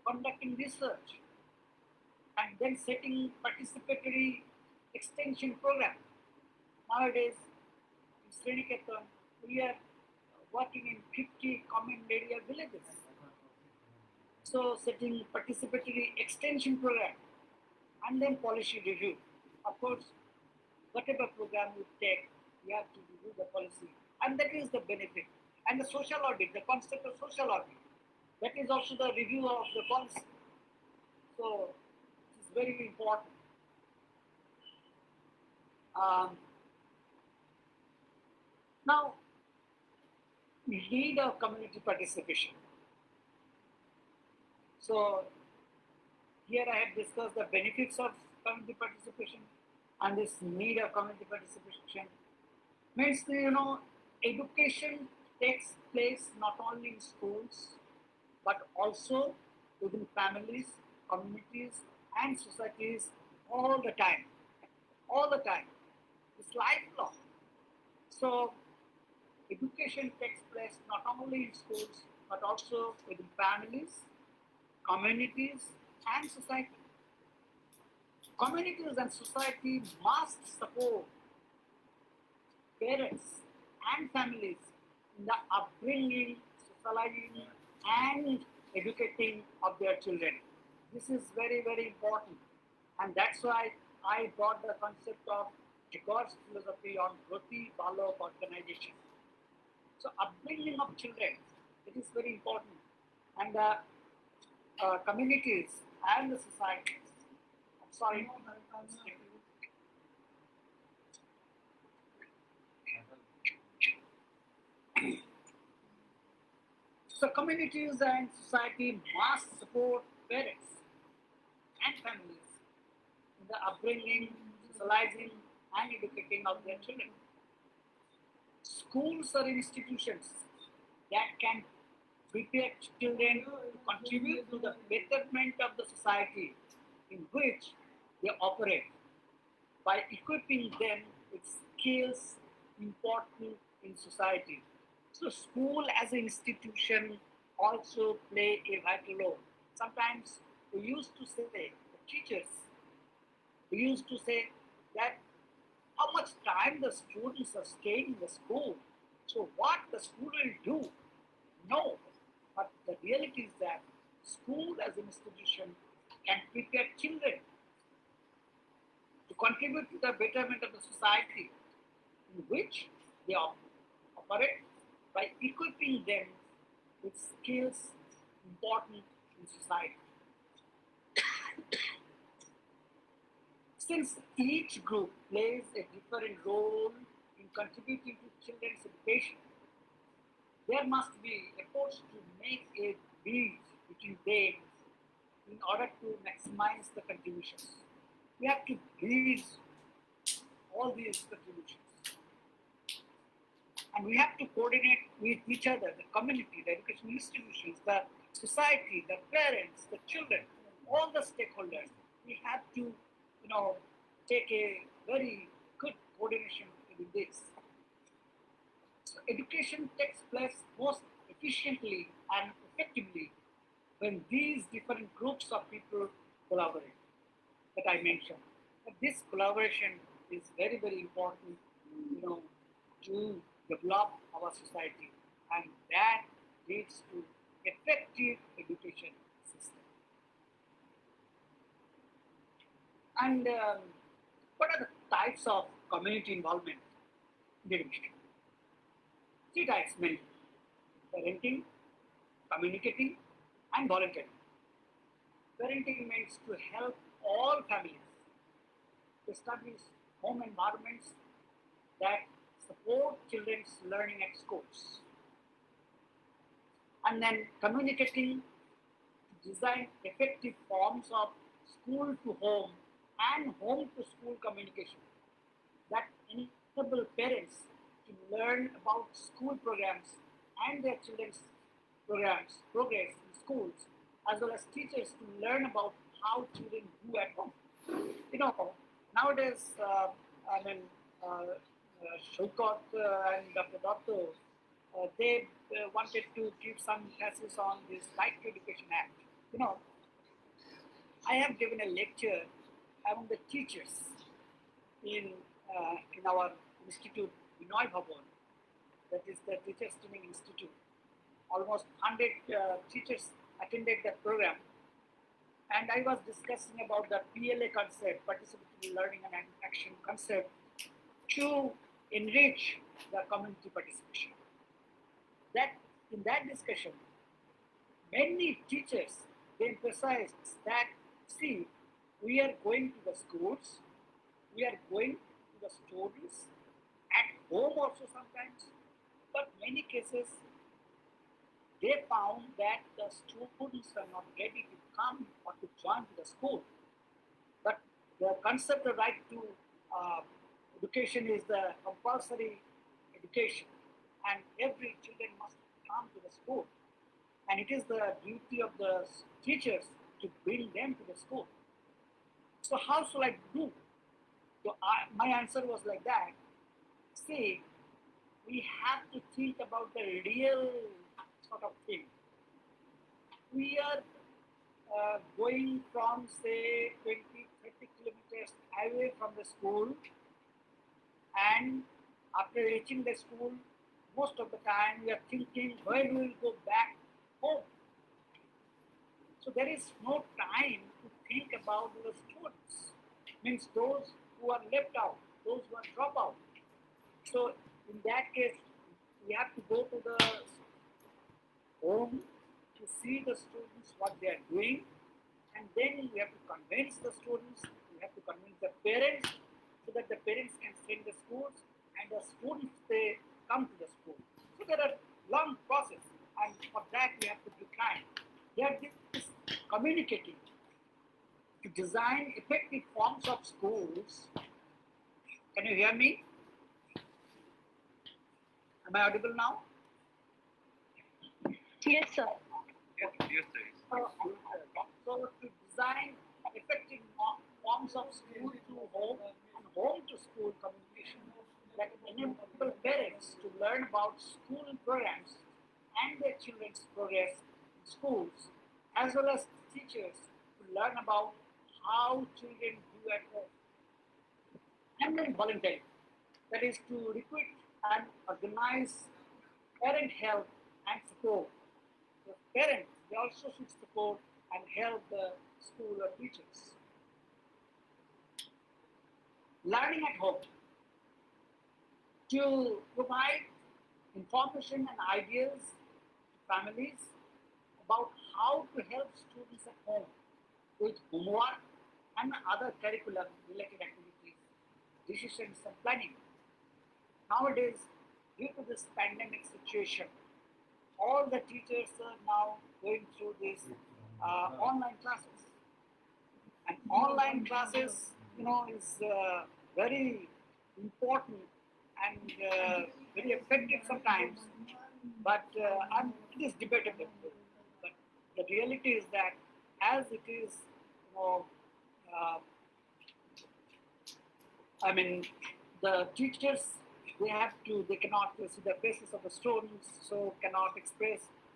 conducting research, and then setting participatory extension program. Nowadays, in Sriniketan, we are working in 50 common area villages. So setting participatory extension program and then policy review. Of course, whatever program you take, you have to review the policy. And that is the benefit. And the social audit, the concept of social audit, that is also the review of the policy. So it is very important. Now, need of community participation. So here I have discussed the benefits of community participation and this need of community participation. Means, education takes place not only in schools, but also within families, communities, and societies all the time. All the time. It's lifelong. So, education takes place not only in schools, but also within families, communities, and society. Communities and society must support parents and families in the upbringing, socializing, and educating of their children. This is very, very important. And that's why I brought the concept of Tagore's philosophy on Roti Balok organization. So upbringing of children, it is very important. And the communities and the societies. I'm sorry. So communities and society must support parents and families in the upbringing, socializing, and educating of their children. Schools are institutions that can prepare children to contribute to the betterment of the society in which they operate by equipping them with skills important in society. So school as an institution also play a vital role. Sometimes we used to say, the teachers, we used to say that how much time the students are staying in the school. So what the school will do? No. But the reality is that school as an institution can prepare children to contribute to the betterment of the society in which they operate by equipping them with skills important in society. Since each group plays a different role in contributing to children's education, there must be efforts to make a bridge between them in order to maximize the contributions. We have to bridge all these contributions. And we have to coordinate with each other, the community, the education institutions, the society, the parents, the children, all the stakeholders. We have to, take a very good coordination with this. So education takes place most efficiently and effectively when these different groups of people collaborate that I mentioned. But this collaboration is very, very important, to develop our society, and that leads to effective education system. And what are the types of community involvement in education? Three types mainly: parenting, communicating, and volunteering. Parenting means to help all families to establish home environments that support children's learning at schools. And then communicating to design effective forms of school to home and home to school communication that enable parents to learn about school programs and their children's progress in schools, as well as teachers to learn about how children do at home. Nowadays, I mean, Shulkot and Dr. Dotto, they wanted to give some classes on this Right to Education Act. You know, I have given a lecture among the teachers in our institute, Binoy Bhavan, that is the Teachers Training Institute. Almost 100 teachers attended that program, and I was discussing about the PLA concept, participatory learning and action concept, to enrich the community participation. That in that discussion, many teachers they emphasized that see, we are going to the schools, we are going to the stories, at home also sometimes, but many cases they found that the students are not ready to come or to join to the school. But the concept of right to education is the compulsory education, and every children must come to the school, and it is the duty of the teachers to bring them to the school. So how shall I do? So my answer was like that. See, we have to think about the real sort of thing. We are going from say 20, 30 kilometers away from the school, and after reaching the school, most of the time we are thinking when we will go back home. So there is no time to think about the students. means those who are left out, those who are drop out. So in that case, we have to go to the home to see the students what they are doing, and then we have to convince the students, we have to convince the parents, so that the parents can send the schools, and the students they come to the school. So there are long process, and for that we have to be kind. We have this communicating to design effective forms of schools. Can you hear me? Am I audible now? Yes, sir. Yes, yes, sir. So to design effective forms of school to home and home to school communication that enable parents to learn about school programs and their children's progress in schools, as well as teachers to learn about how children do at home. And then volunteering, that is to recruit and organize parent help and support. The parents, they also should support and help the school or teachers. Learning at home to provide information and ideas to families about how to help students at home with homework and other curriculum related activities, decisions and planning. Nowadays, due to this pandemic situation, all the teachers are now going through these online classes. And online classes, is very important and very effective sometimes, but it is debatable. But the reality is that as it is, uh, I mean, the teachers they cannot see the faces of the students, so cannot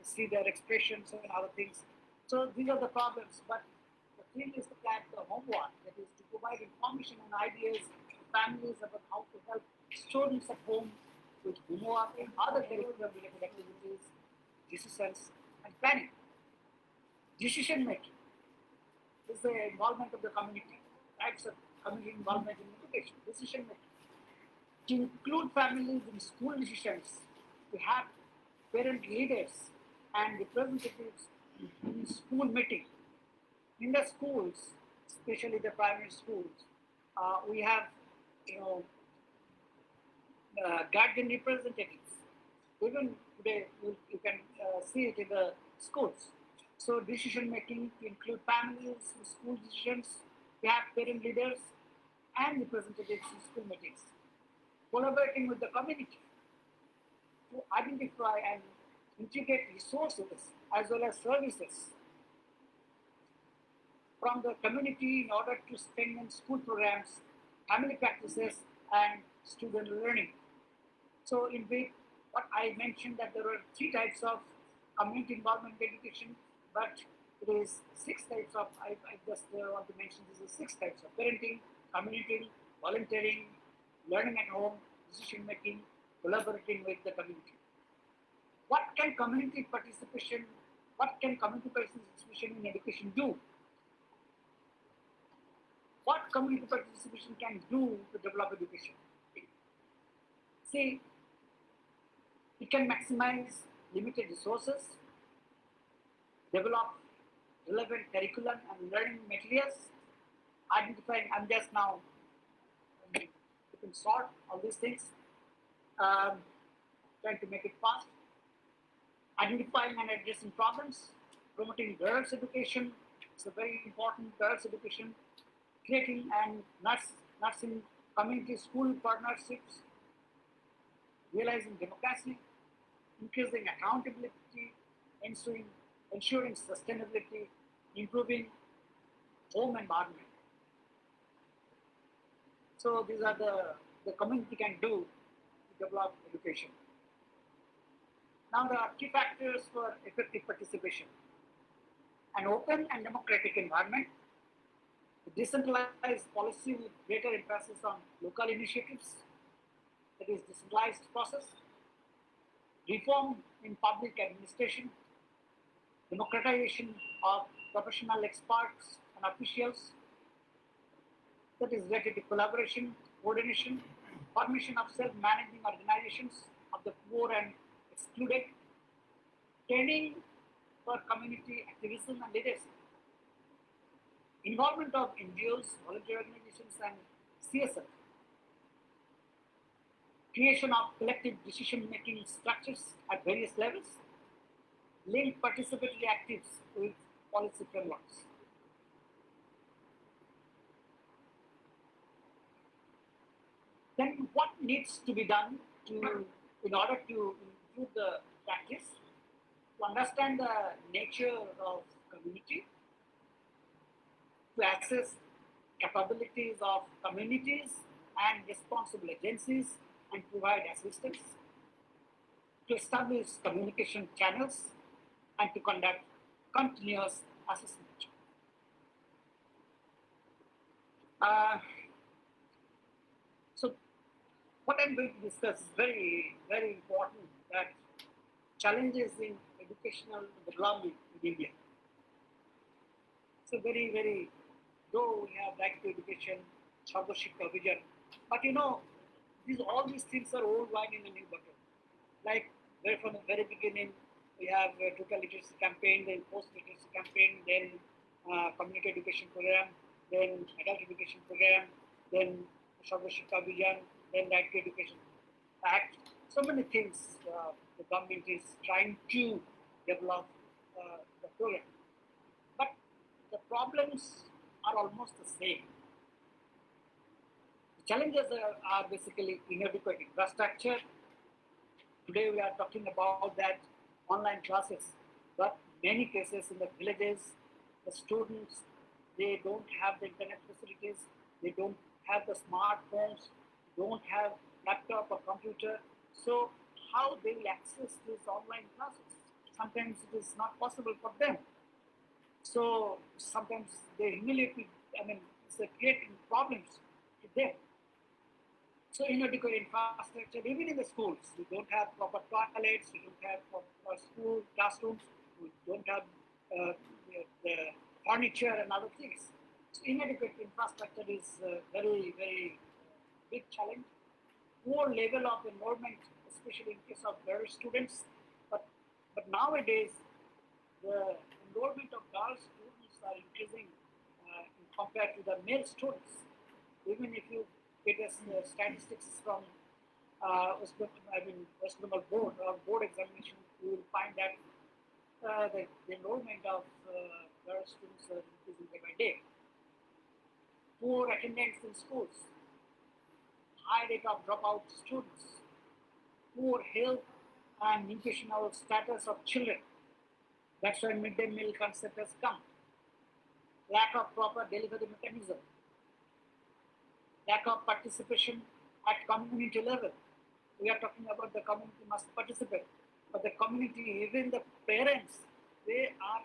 see their expressions and other things. So these are the problems. But the thing is that the homework, that is to provide information and ideas to families about how to help students at home with homework and other curriculum related activities, decisions and planning. Decision making is the involvement of the community, types of community involvement in education, decision making. To include families in school decisions, to have parent leaders and representatives in school meeting. In the schools, especially the primary schools, we have, guardian representatives. Even today, you can see it in the schools. So decision making to include families in school decisions, we have parent leaders and representatives in school meetings. Collaborating with the community to identify and integrate resources as well as services from the community in order to strengthen school programs, family practices, and student learning. So in brief, what I mentioned that there are three types of community involvement in education, but it is six types of, I just want to mention this is six types of parenting, community, volunteering, learning at home, decision making, collaborating with the community. What can community participation in education do? What community participation can do to develop education? See, it can maximize limited resources, develop relevant curriculum and learning materials, identifying, I'm just now you can sort all these things, trying to make it fast, identifying and addressing problems, promoting girls' education, it's a very important girls' education, creating and nursing community school partnerships, realizing democracy, increasing accountability, ensuring sustainability, improving home environment. So these are the community can do to develop education. Now there are key factors for effective participation. An open and democratic environment, a decentralized policy with greater emphasis on local initiatives, that is decentralized process, reform in public administration, democratization of professional experts and officials, that is related to collaboration, coordination, formation of self-managing organizations of the poor and excluded, training for community activism and leadership, involvement of NGOs, voluntary organizations, and CSF, creation of collective decision-making structures at various levels, link participatory actives with policy frameworks. Then what needs to be done in order to improve the practice, to understand the nature of community, to assess capabilities of communities and responsible agencies and provide assistance, to establish communication channels, and to conduct continuous assessment. Uh, so what I'm going to discuss is very, very important, that challenges in educational development in India. So very, very, though we have right to education, Sarvashika Vision, but all these things are old wine in a new bottle. Like from the very beginning, we have total literacy campaign, then post literacy campaign, then community education program, then adult education program, then Sarvashika Vision, then Right to Education Act. So many things the government is trying to develop the program. But the problems are almost the same. The challenges are basically inadequate infrastructure. Today we are talking about that online classes, but many cases in the villages, the students, they don't have the internet facilities, they don't have the smartphones, don't have laptop or computer. So how they will access these online classes? Sometimes it is not possible for them. So sometimes they humiliate, it's creating problems to them. So inadequate infrastructure, even in the schools, we don't have proper toilets, we don't have proper school classrooms, we don't have the furniture and other things. So inadequate infrastructure is a very, very big challenge. Poor level of enrollment, especially in case of girl students. But nowadays, the enrollment of girl students are increasing compared to the male students. Even if you get statistics from West Bengal board or board examination, you will find that the enrollment of girl students are increasing day by day. Poor attendance in schools, high rate of dropout students, poor health and nutritional status of children. That's why midday meal concept has come. Lack of proper delivery mechanism, lack of participation at community level. We are talking about the community must participate, but the community, even the parents, they are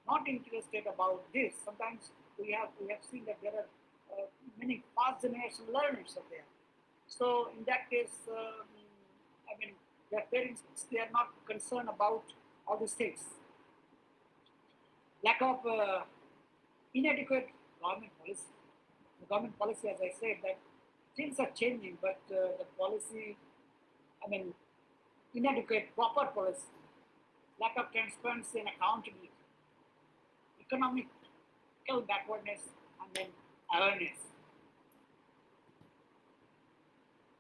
not interested about this. Sometimes we have seen that there are many past generation learners are there. So in that case, their parents, they are not concerned about all these things. Lack of inadequate government policy. The government policy, as I said, that things are changing, but the policy, inadequate proper policy, lack of transparency and accountability, economical backwardness, and then awareness.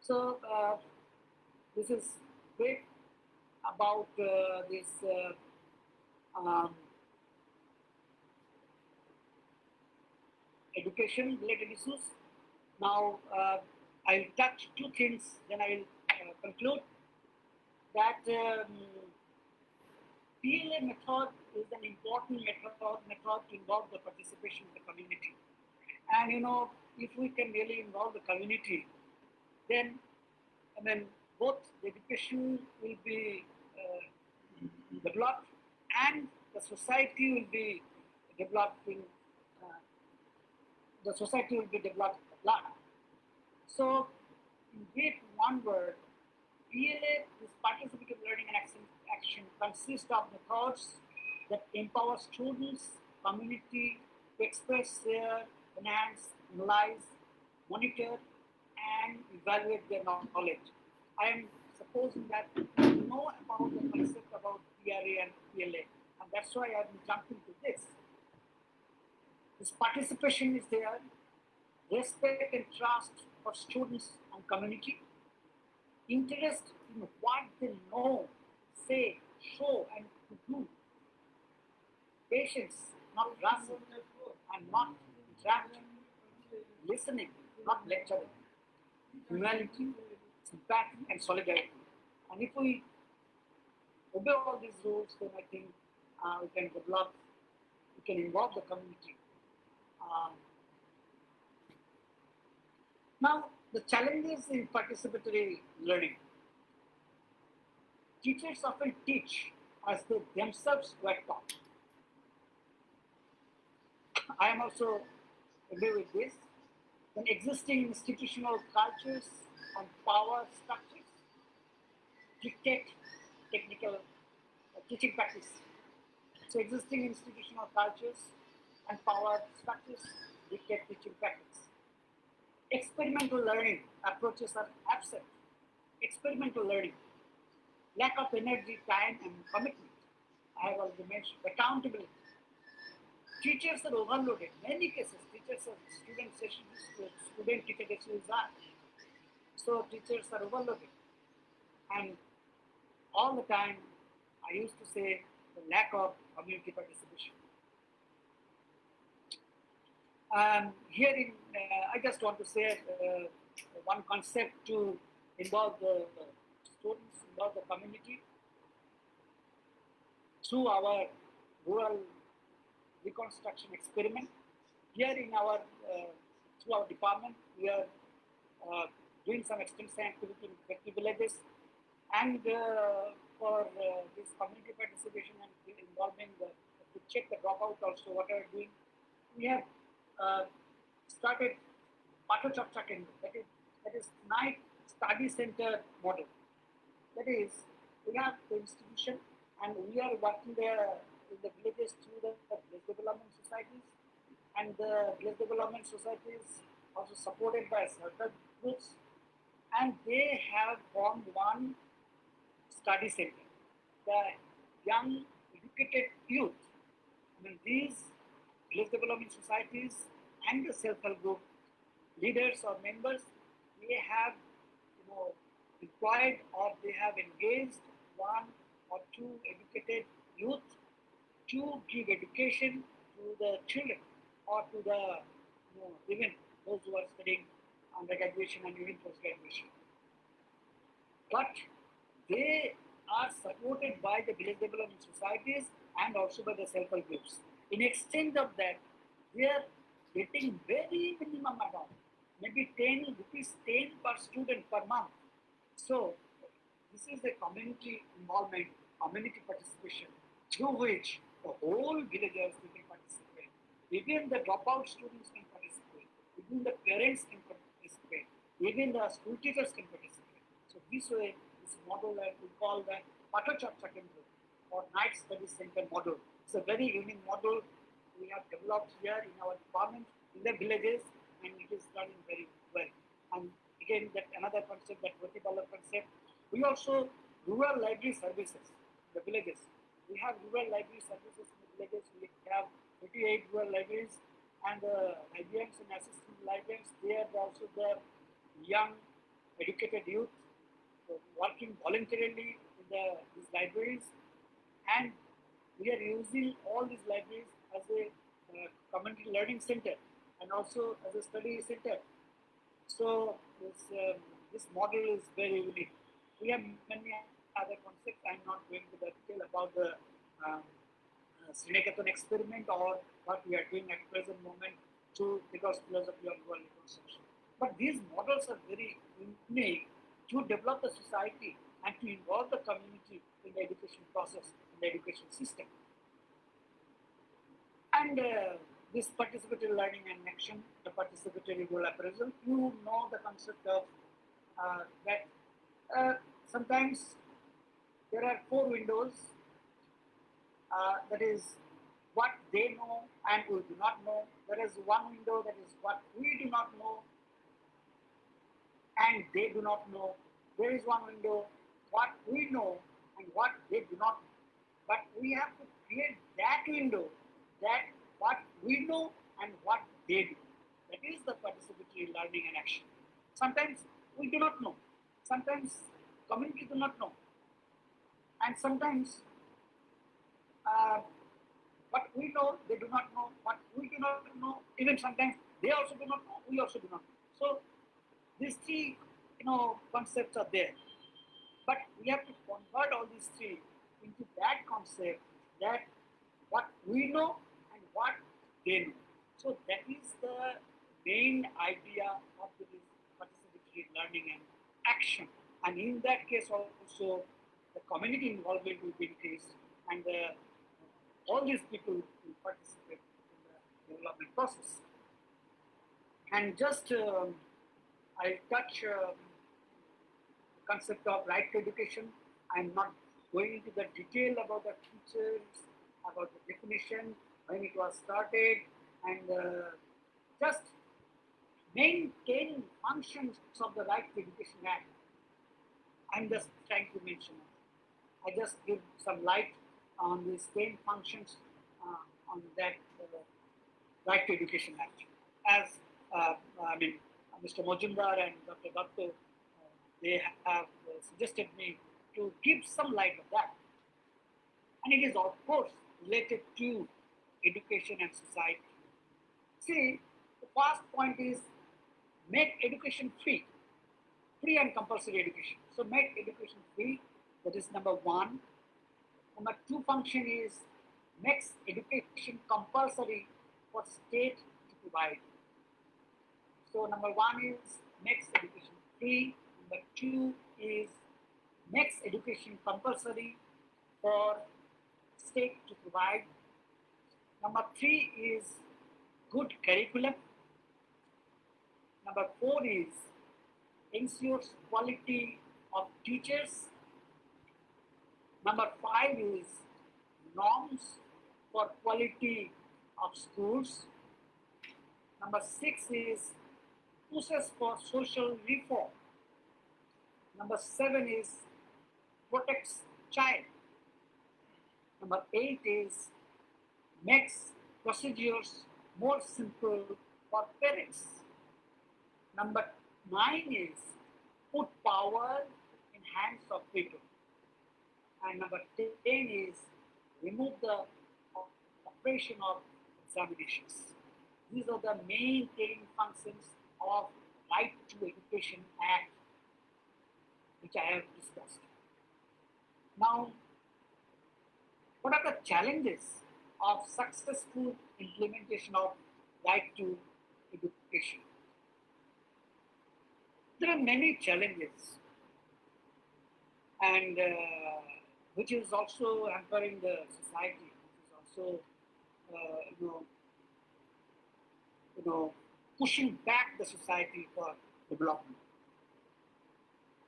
So this is great about this education related issues. Now I'll touch two things, then I will conclude that PLA method is an important method to involve the participation of the community. And if we can really involve the community, then both the education will be developed and the society will be developing. The society will be developed a lot. So, in brief, one word, PLA is participative learning and action consists of methods that empower students, community to express, share, enhance, analyze, monitor, and evaluate their knowledge. I am supposing that you know about the concept about PRA and PLA, and that's why I am jumping to this. This participation is there, respect and trust for students and community, interest in what they know, say, show, and to do, patience, not rushing, and not interrupting, listening, not lecturing, humanity, sympathy, and solidarity. And if we obey all these rules, then I think we can develop, we can involve the community. Um, Now, the challenges in participatory learning. Teachers often teach as they themselves were taught. I am also agree with this. Then existing institutional cultures and power structures dictate technical teaching practice. So existing institutional cultures and power structures dictate teaching practice. Experimental learning approaches are absent. Experimental learning, lack of energy, time, and commitment. I have already mentioned accountability. Teachers are overloaded. Many cases, teachers are student sessions, student teacher issues are. So teachers are overloaded. And all the time, I used to say the lack of community participation. Here, I just want to say one concept to involve the students, involve the community through our rural reconstruction experiment. Here in our through our department, we are doing some extensive activity in 50 villages, and for this community participation and involving to check the dropout also what are doing, we have started Pato Chapcha Kendra, that is night study center model. That is, we have the institution and we are working there in the villages through the village development societies, and the village development societies also supported by certain groups, and they have formed one study center. The young educated youth, I mean these village development societies and the self-help group leaders or members, they have employed or they have engaged one or two educated youth to give education to the children or to the even those who are studying undergraduation and even post-graduation. But they are supported by the village development societies and also by the self-help groups. In extent of that, they are getting very minimum amount, maybe 10 rupees 10 per student per month. So this is a community involvement, community participation, through which the whole villagers can participate. Even the dropout students can participate. Even the parents can participate. Even the school teachers can participate. So this way, this model that we call the Pato Chapcha Kendra or Night Study Center model. It's a very unique model we have developed here in our department, in the villages, and it is running very well. And again, that another concept, that vertical concept. We also rural library services in the villages. We have rural library services in the villages. We have 38 rural libraries, and the librarians and assistant librarians, they are also the young educated youth working voluntarily in these libraries, and we are using all these libraries as a community learning center and also as a study center. So this model is very unique. We have many other concepts. I'm not going to the detail about the Sriniketan experiment or what we are doing at present moment because philosophy of rural reconstruction. But these models are very unique to develop the society and to involve the community in the education process, in the education system. And this participatory learning and action, the participatory role appraisal, you know the concept of that sometimes there are four windows, that is what they know and we do not know. There is one window that is what we do not know, and they do not know. There is one window, what we know and what they do not know. But we have to create that window, that what we know and what they do. That is the participatory learning and action. Sometimes we do not know. Sometimes community do not know. And sometimes uh, what we know, they do not know. What we do not know, even sometimes they also do not know, we also do not know. So these three, concepts are there. But we have to convert all these three into that concept that what we know and what they know. So that is the main idea of this participatory learning and action. And in that case also, the community involvement will be increased and all these people will participate in the development process. And just I'll touch concept of right to education. I'm not going into the detail about the teachers, about the definition, when it was started, and just maintaining functions of the Right to Education Act. I'm just trying to mention it. I just give some light on these 10 functions on that Right to Education Act. As I mean, Mr. Mojumdar and Dr. Datto, they have suggested me to give some light on that. And it is, of course, related to education and society. See, the first point is make education free, free and compulsory education. So make education free, that is number one. Number two function is makes education compulsory for state to provide. So number one is makes education free. Number two is makes education compulsory for state to provide. Number three is good curriculum. Number four is ensures quality of teachers. Number five is norms for quality of schools. Number six is pushes for social reform. Number seven is protects child. Number eight is makes procedures more simple for parents. Number nine is put power in hands of people. And number 10 is remove the operation of examinations. These are the main 10 functions of Right to Education Act, which I have discussed. Now, what are the challenges of successful implementation of right to education? There are many challenges, and which is also hampering the society, which is also, pushing back the society for development.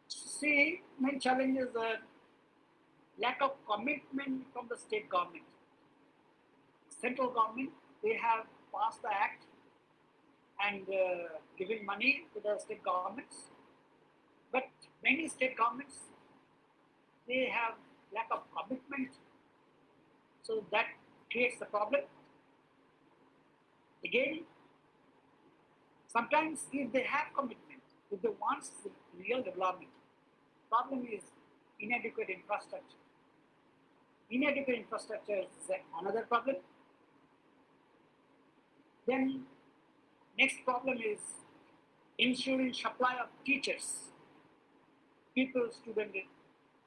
See, main challenges are lack of commitment from the state government. Central government, they have passed the act and giving money to the state governments, but many state governments, they have lack of commitment, so that creates the problem. Again, sometimes if they have commitment, if they want real development, problem is inadequate infrastructure. Inadequate infrastructure is another problem. Then next problem is ensuring supply of teachers, people-student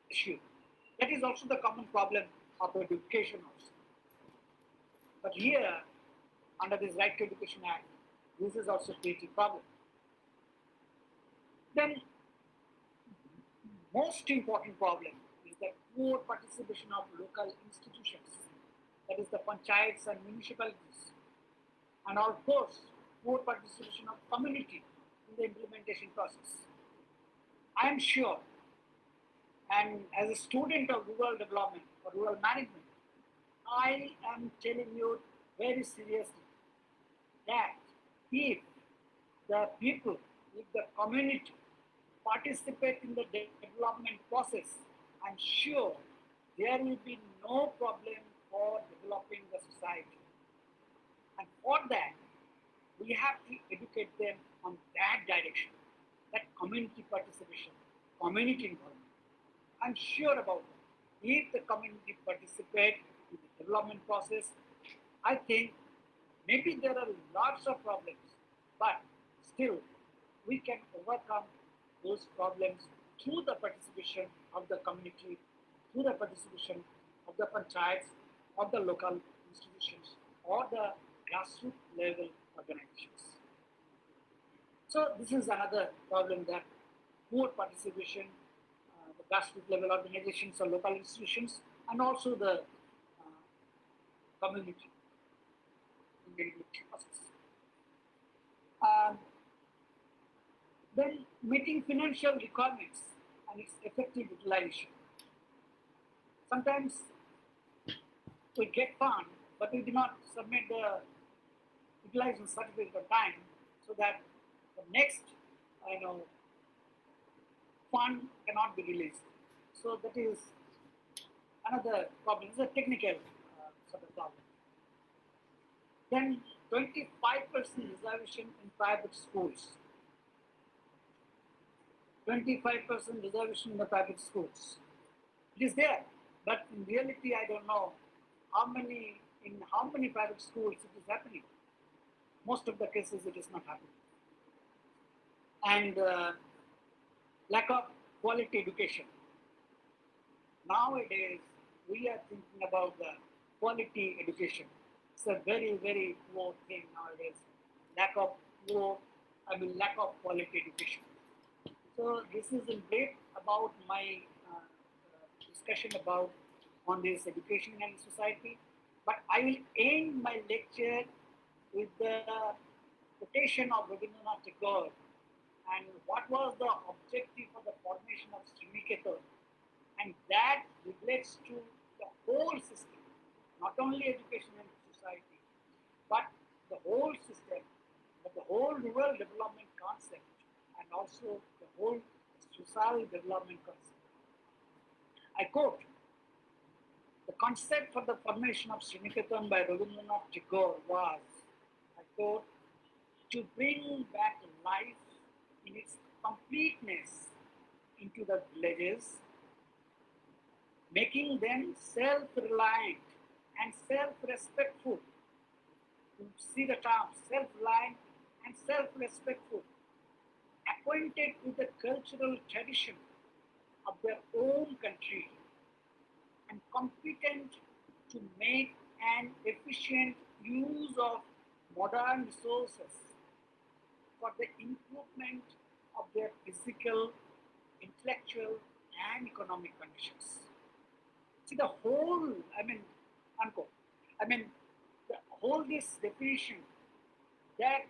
issue. That is also the common problem of education also. But here, under this Right to Education Act, this is also creating problem. Then, most important problem is the poor participation of local institutions, that is the panchayats and municipalities, and of course, poor participation of community in the implementation process. I am sure, and as a student of rural development or rural management, I am telling you very seriously that if the people, if the community participate in the development process, I'm sure there will be no problem for developing the society. And for that, we have to educate them on that direction, that community participation, community involvement. I'm sure about that. If the community participate in the development process, I think maybe there are lots of problems, but still we can overcome those problems through the participation of the community, through the participation of the panchayats, of the local institutions, or the grassroots level organizations. So this is another problem that poor participation, the grassroots level organizations or local institutions, and also the community in the education process. Um, then meeting financial requirements and its effective utilization. Sometimes we get fund, but we do not submit the utilization certificate on time, so that the next, fund cannot be released. So that is another problem. It's a technical sort of problem. Then 25% reservation in private schools. 25% reservation in the private schools. It is there, but in reality, I don't know in how many private schools it is happening. Most of the cases, it is not happening. And lack of quality education. Nowadays, we are thinking about the quality education. It's a very, very poor thing nowadays. Lack of quality education. So this is in brief about my discussion about on this education and society. But I will end my lecture with the quotation of Rabindranath Tagore, and what was the objective of the formation of Sriniketan, and that relates to the whole system, not only education and society, but the whole system, but the whole rural development concept, and also the whole social development concept. I quote, the concept for the formation of Sriniketan by Rabindranath Tagore was, I quote, to bring back life in its completeness into the villages, making them self-reliant and self-respectful. You see the term, self-reliant and self-respectful, acquainted with the cultural tradition of their own country, and competent to make an efficient use of modern resources for the improvement of their physical, intellectual, and economic conditions. See the whole, unquote, the whole this definition that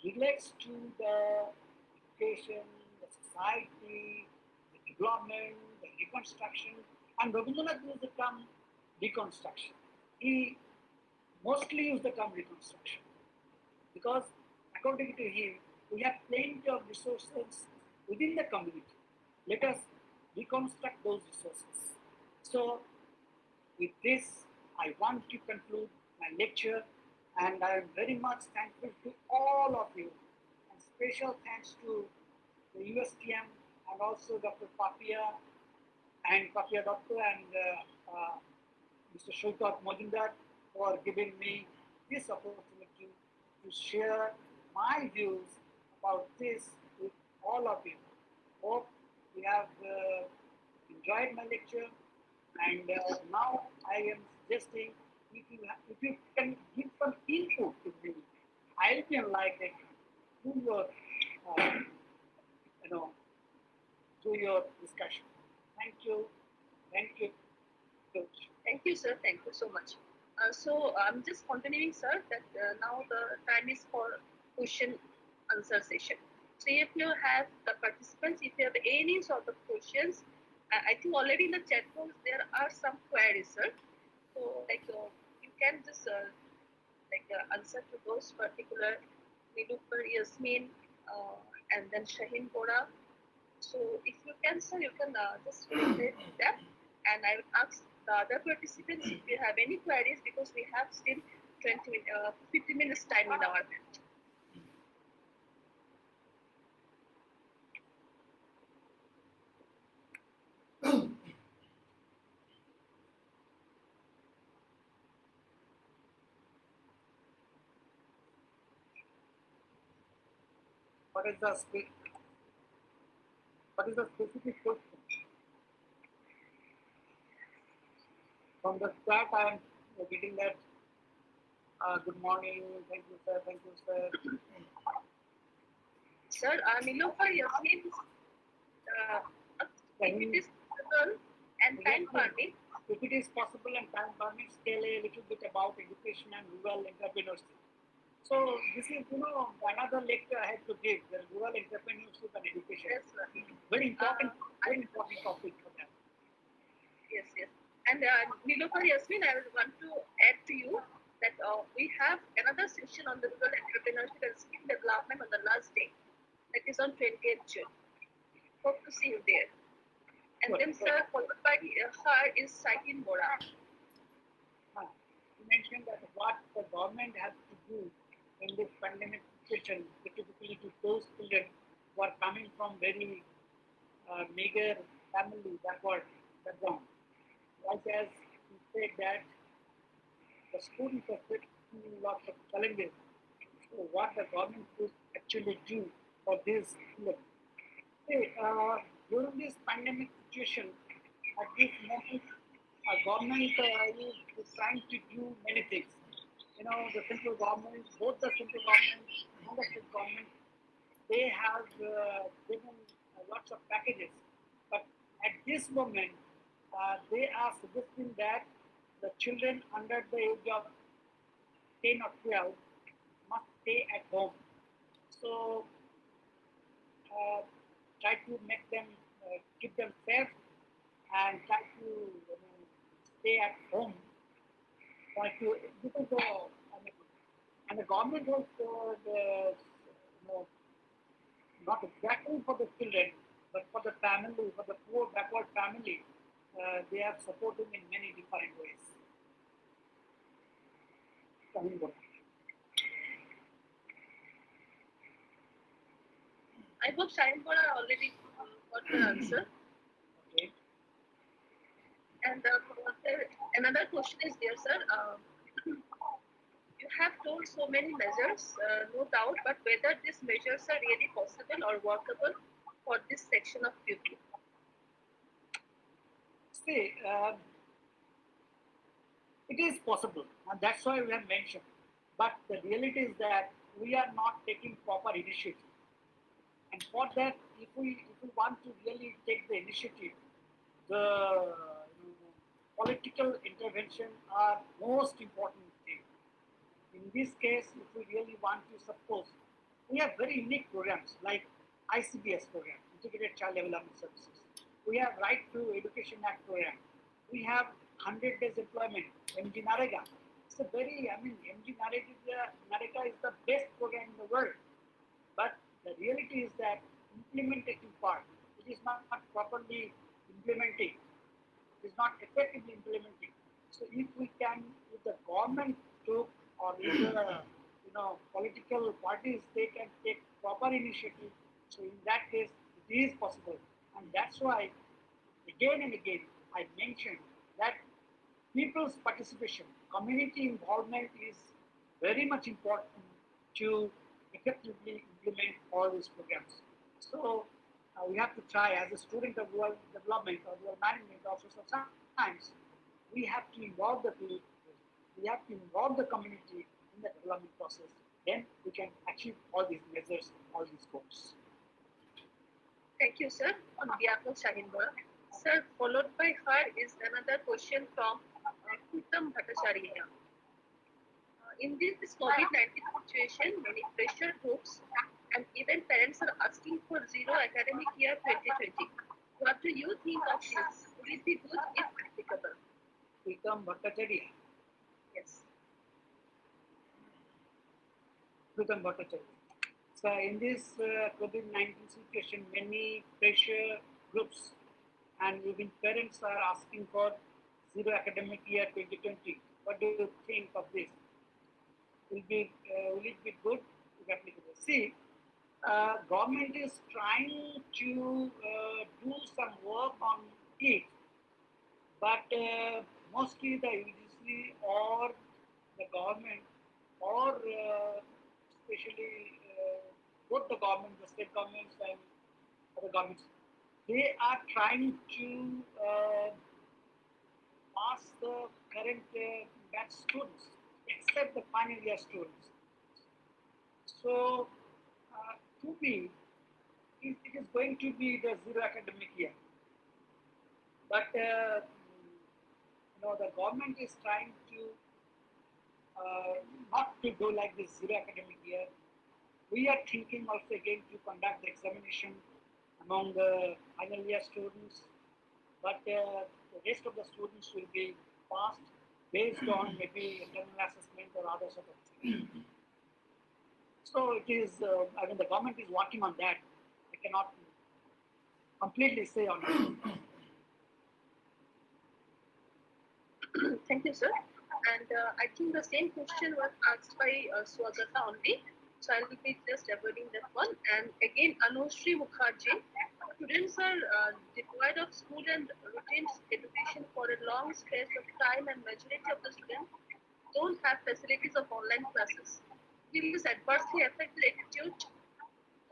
relates to the education, the society, the development, the reconstruction, and Rabindranath used the term reconstruction. He mostly used the term reconstruction because, according to him, we have plenty of resources within the community. Let us reconstruct those resources. So, with this, I want to conclude my lecture, and I am very much thankful to all of you, and special thanks to the USTM and also Dr. Papia Doctor and Mr. Shulkat Mojumdar for giving me this opportunity to share my views about this with all of you. Hope you have enjoyed my lecture, and now I am suggesting if you can give some input to me, I'll be enlightened to your to your discussion. Thank you. Thank you. Thank you, sir. Thank you so much. So I'm just continuing, sir, that now the time is for question answer session. So if you have the participants, if you have any sort of questions, I think already in the chat box there are some queries, sir. So you can just answer to those particular Nilupar, Yasmin, and then Shaheen Bora, So if you can, sir, you can just relate that, and I will ask the other participants if you have any queries because we have still 50 minutes time in our hand. What is the what is the specific question? From the chat, I am reading that. Good morning. Thank you, sir. Thank you, sir. Sir, Nilofer Yasmin, if it is possible and time permit, If it is possible and time permits, tell a little bit about education and rural entrepreneurship. So this is, another lecture I have to give, the rural entrepreneurship and education. yes, sir. Very important topic for that. Yes, yes. And Nilofer Yasmin, I will want to add to you that we have another session on the rural entrepreneurship and skill development on the last day. That is on 20th June. Hope to see you there. And Good, then, good. sir, followed by her is Sahin Bora. You mentioned that what the government has to do in this pandemic situation, specifically to those children who are coming from very meager family background. Like as you said that the students are facing lots of challenges. So what the government could actually do for this children? Hey, during this pandemic situation, at this moment, government is trying to do many things. The central government, both the central government and the state government, they have given lots of packages. But at this moment, they are suggesting that the children under the age of 10 or 12 must stay at home. So try to make them, keep them safe and try to stay at home. Try to, because and the government was not exactly for the children, but for the family, for the poor backward family, they are supporting in many different ways. I hope Sahin Bora already got the answer. Okay. And another question is there, sir. You have told so many measures, no doubt, but whether these measures are really possible or workable for this section of people. See, it is possible, and that's why we have mentioned. But the reality is that we are not taking proper initiative. And for that, if we want to really take the initiative, the political intervention are most important thing. In this case, if we really want to suppose, we have very unique programs like ICBS program, Integrated Child Development Services. We have Right to Education Act program. We have 100 days employment, MG Narega. It's a very, MG Narega is the best program in the world. But the reality is that implementation part, it is not properly implementing. It is not effectively implementing. So if the government took or if the political parties they can take proper initiative. So in that case, it is possible, and that's why again and again I mentioned that people's participation, community involvement is very much important to effectively implement all these programs. So we have to try as a student of rural development or rural management or social science, we have to involve the people, we have to involve the community in the development process. Then we can achieve all these measures, all these goals. Thank you, sir, on behalf of Shahin Bora. Sir, followed by her is another question from Kutam Bhattacharya. In this COVID-19 situation, many pressure groups and even parents are asking for zero academic year 2020. What do you think of this? Would it be good if applicable? Pritam Bhattacharya. Yes. Pritam Bhattacharya. So in this COVID-19 situation, many pressure groups and even parents are asking for zero academic year 2020. What do you think of this? Will it be good if applicable? See, government is trying to do some work on it, but mostly the UGC or the government or especially both the government, the state governments and other governments, they are trying to pass the current batch students, except the final year students. So, to me, it is going to be the zero academic year. But the government is trying to not to do like this zero academic year. We are thinking also again to conduct the examination among the final year students, but the rest of the students will be passed based on maybe internal assessment or other sort of thing. So it is, the government is working on that. I cannot completely say on it. Thank you, sir. And I think the same question was asked by Swagata only. So I will be just avoiding that one. And again, Anushri Mukherjee, students are deprived of school and routine education for a long stretch of time, and majority of the students don't have facilities of online classes. Will this adversely affect the attitude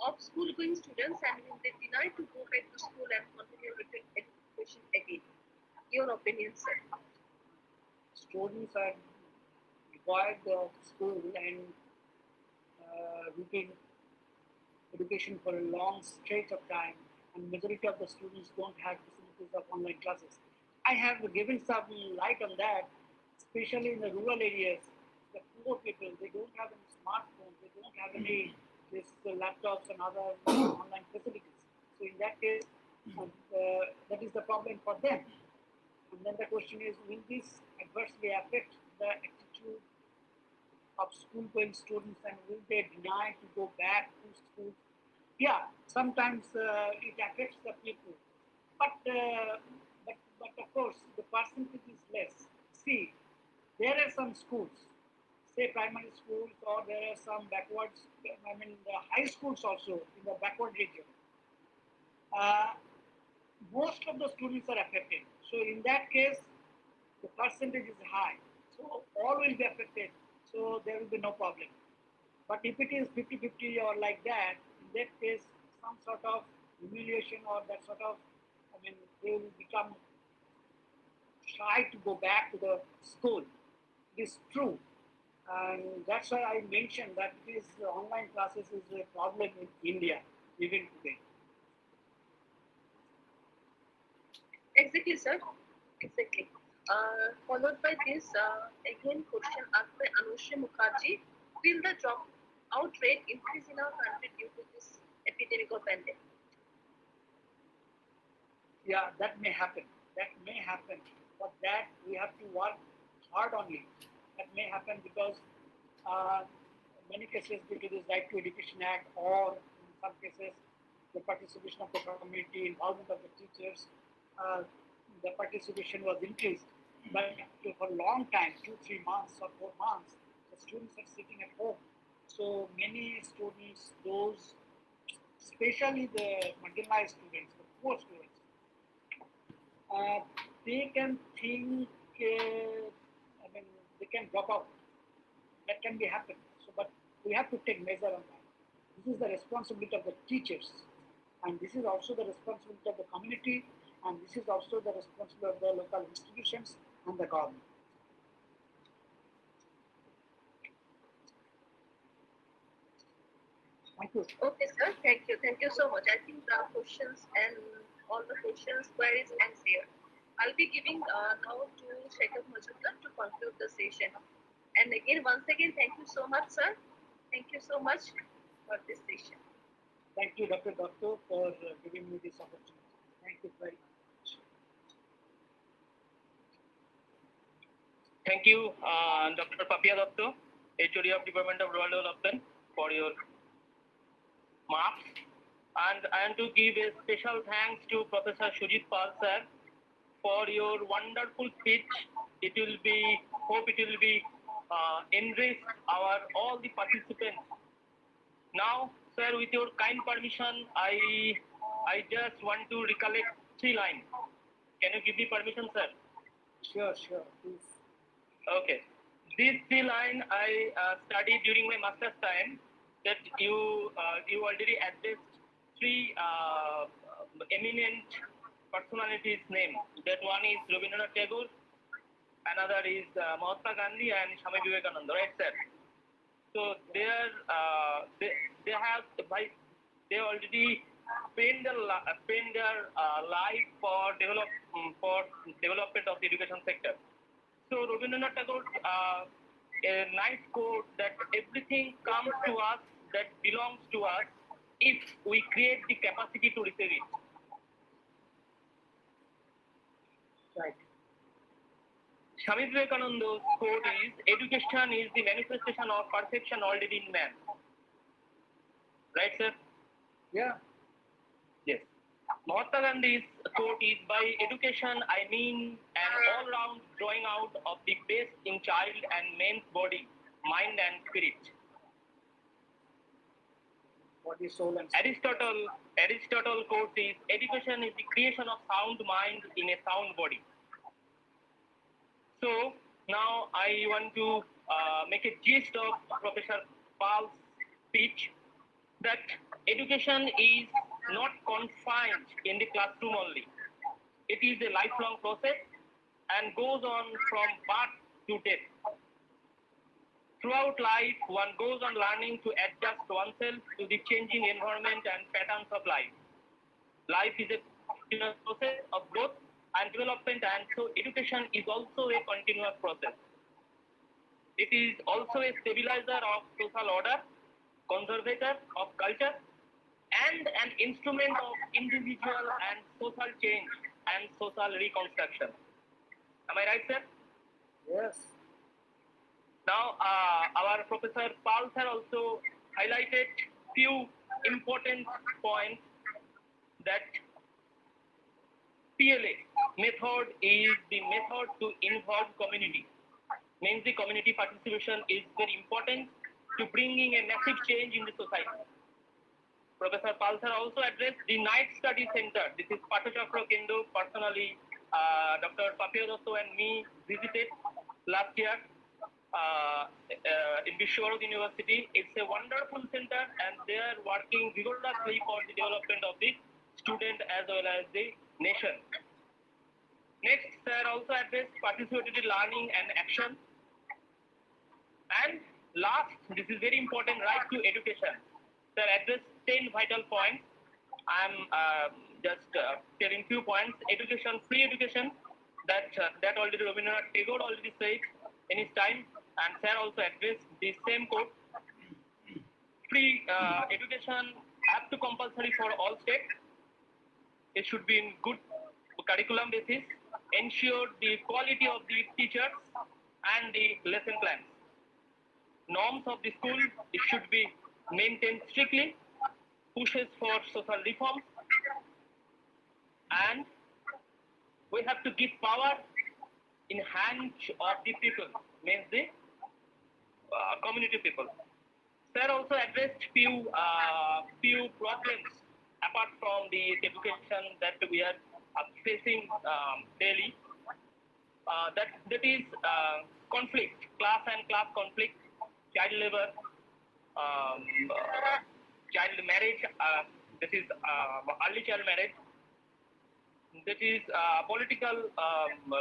of school-going students, and will they deny to go back to school and continue routine education again? Your opinion, sir? Students are required school and routine education for a long stretch of time, and majority of the students don't have facilities of online classes. I have given some light on that, especially in the rural areas. The poor people, they don't have any smartphones, they don't have any this laptops and other online facilities. So in that case, that is the problem for them. And then the question is, will this adversely affect the attitude of school-going students, and will they deny to go back to school? Yeah, sometimes it affects the people, but, but of course the percentage is less. See, there are some schools, say primary schools, or there are some backwards. The high schools also in the backward region. Uh, Most of the students are affected. So in that case, the percentage is high. So all will be affected. So there will be no problem. But if it is 50-50 or like that, in that case, some sort of humiliation or that sort of, they will become shy to go back to the school. It is true. And that's why I mentioned that it is online classes is a problem in India, even today. Exactly, sir. Exactly. Followed by this, again, question asked by Anushri Mukherjee. Will the dropout rate increase in our country due to this epidemic of pandemic? Yeah, that may happen. That may happen. For that, we have to work hard on it. That may happen because uh, in many cases due to this Right to Education Act, or in some cases the participation of the community, involvement of the teachers, uh, the participation was increased. But for a long time, 2, 3 months or 4 months, the students are sitting at home. So many students, those especially the marginalized students, the poor students, uh, they can think, they can drop out. That can be happen. So, but we have to take measure on that. This is the responsibility of the teachers, and this is also the responsibility of the community, and this is also the responsibility of the local institutions and the government. Thank you. Okay, sir. Thank you. Thank you so much. I think the questions and all the questions, queries, and there. I'll be giving now to Shekhar Majumdar to conclude the session. And again, once again, thank you so much, sir. Thank you so much for this session. Thank you, Dr. Dotto, for giving me this opportunity. Thank you very much. Thank you, Dr. Papia Dotto, HOD of Department of Rural Development, for your marks. And I want to give a special thanks to Professor Sujit Pal sir for your wonderful speech. It will be, hope it will be enrich our all the participants. Now, sir, with your kind permission, I just want to recollect 3 lines. Can you give me permission, sir? Sure, please. Okay. This 3 line I studied during my master's time. That you already addressed 3 eminent personalities' name. That one is Rabindranath Tagore, another is Mahatma Gandhi, and Swami Vivekananda. Right, sir? So they have they already spend their life for development of the education sector. So Rabindranath Tagore, a nice quote that everything comes to us that belongs to us if we create the capacity to receive it. Right. Swami Vivekananda's quote is, education is the manifestation of perfection already in man. Right, sir? Yeah. Yes. Mahatma Gandhi's quote is, by education I mean an all-round drawing out of the best in child and man's body, mind and spirit. Body, soul and spirit. Aristotle quote is, education is the creation of sound mind in a sound body. So now I want to make a gist of Professor Pal's speech that education is not confined in the classroom only. It is a lifelong process and goes on from birth to death. Throughout life, one goes on learning to adjust oneself to the changing environment and patterns of life. Life is a continuous process of growth and development, and so education is also a continuous process. It is also a stabilizer of social order, conservator of culture, and an instrument of individual and social change and social reconstruction. Am I right, sir? Yes. Now, our Professor Pal sir also highlighted few important points that PLA method is the method to involve community. Means the community participation is very important to bringing a massive change in the society. Professor Pal sir also addressed the Night Study Center. This is Patachakra Kendo. Personally, Dr. Papio Dosto and me visited last year in Vishwavarad University. It's a wonderful center, and they are working vigorously for the development of the student as well as the nation. Next, sir also addressed participatory learning and action. And last, this is very important, right to education. Sir addressed 10 vital points. I'm just telling few points. Education, free education, that already Rabindranath Tagore already said in his time, and sir also addressed the same quote. Free education have to compulsory for all states. It should be in good curriculum basis, ensure the quality of the teachers and the lesson plans. Norms of the school, it should be maintained strictly, pushes for social reform, and we have to give power in hands of the people, means the community people. Sir also addressed few problems apart from the education that we are facing daily. That is conflict, class and class conflict, child labor, child marriage. This is early child marriage. That is political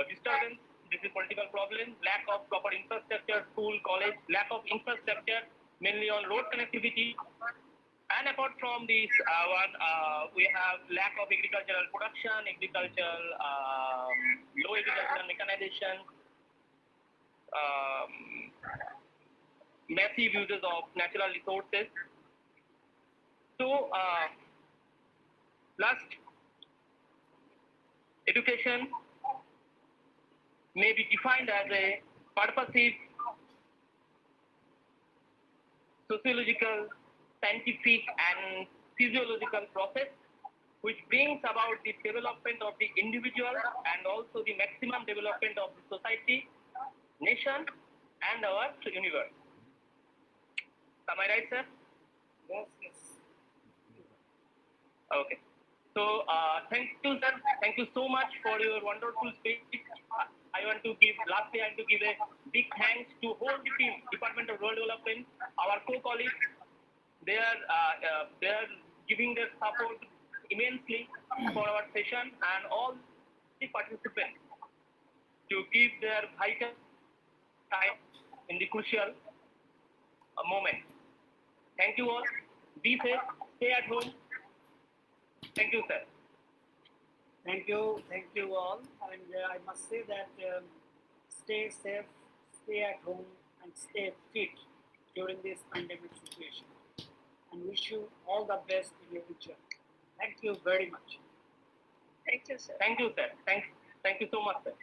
disturbance. This is political problem. Lack of proper infrastructure, school, college. Lack of infrastructure, mainly on road connectivity. And apart from this one, we have lack of agricultural production, low agricultural mechanization, massive uses of natural resources. So, last, education may be defined as a purposive, sociological, scientific, and physiological process which brings about the development of the individual and also the maximum development of the society, nation, and our universe. Am I right, sir? Yes, yes. Okay. So, thank you, sir. Thank you so much for your wonderful speech. Lastly, I want to give a big thanks to whole the team, Department of Rural Development, our co-colleagues. They are giving their support immensely for our session and all the participants to give their vital time in the crucial moment. Thank you all. Be safe. Stay at home. Thank you, sir. Thank you all. And I must say that stay safe, stay at home, and stay fit during this pandemic situation. And wish you all the best in your future. Thank you very much. Thank you, sir. Thank you, sir. Thank you so much, sir.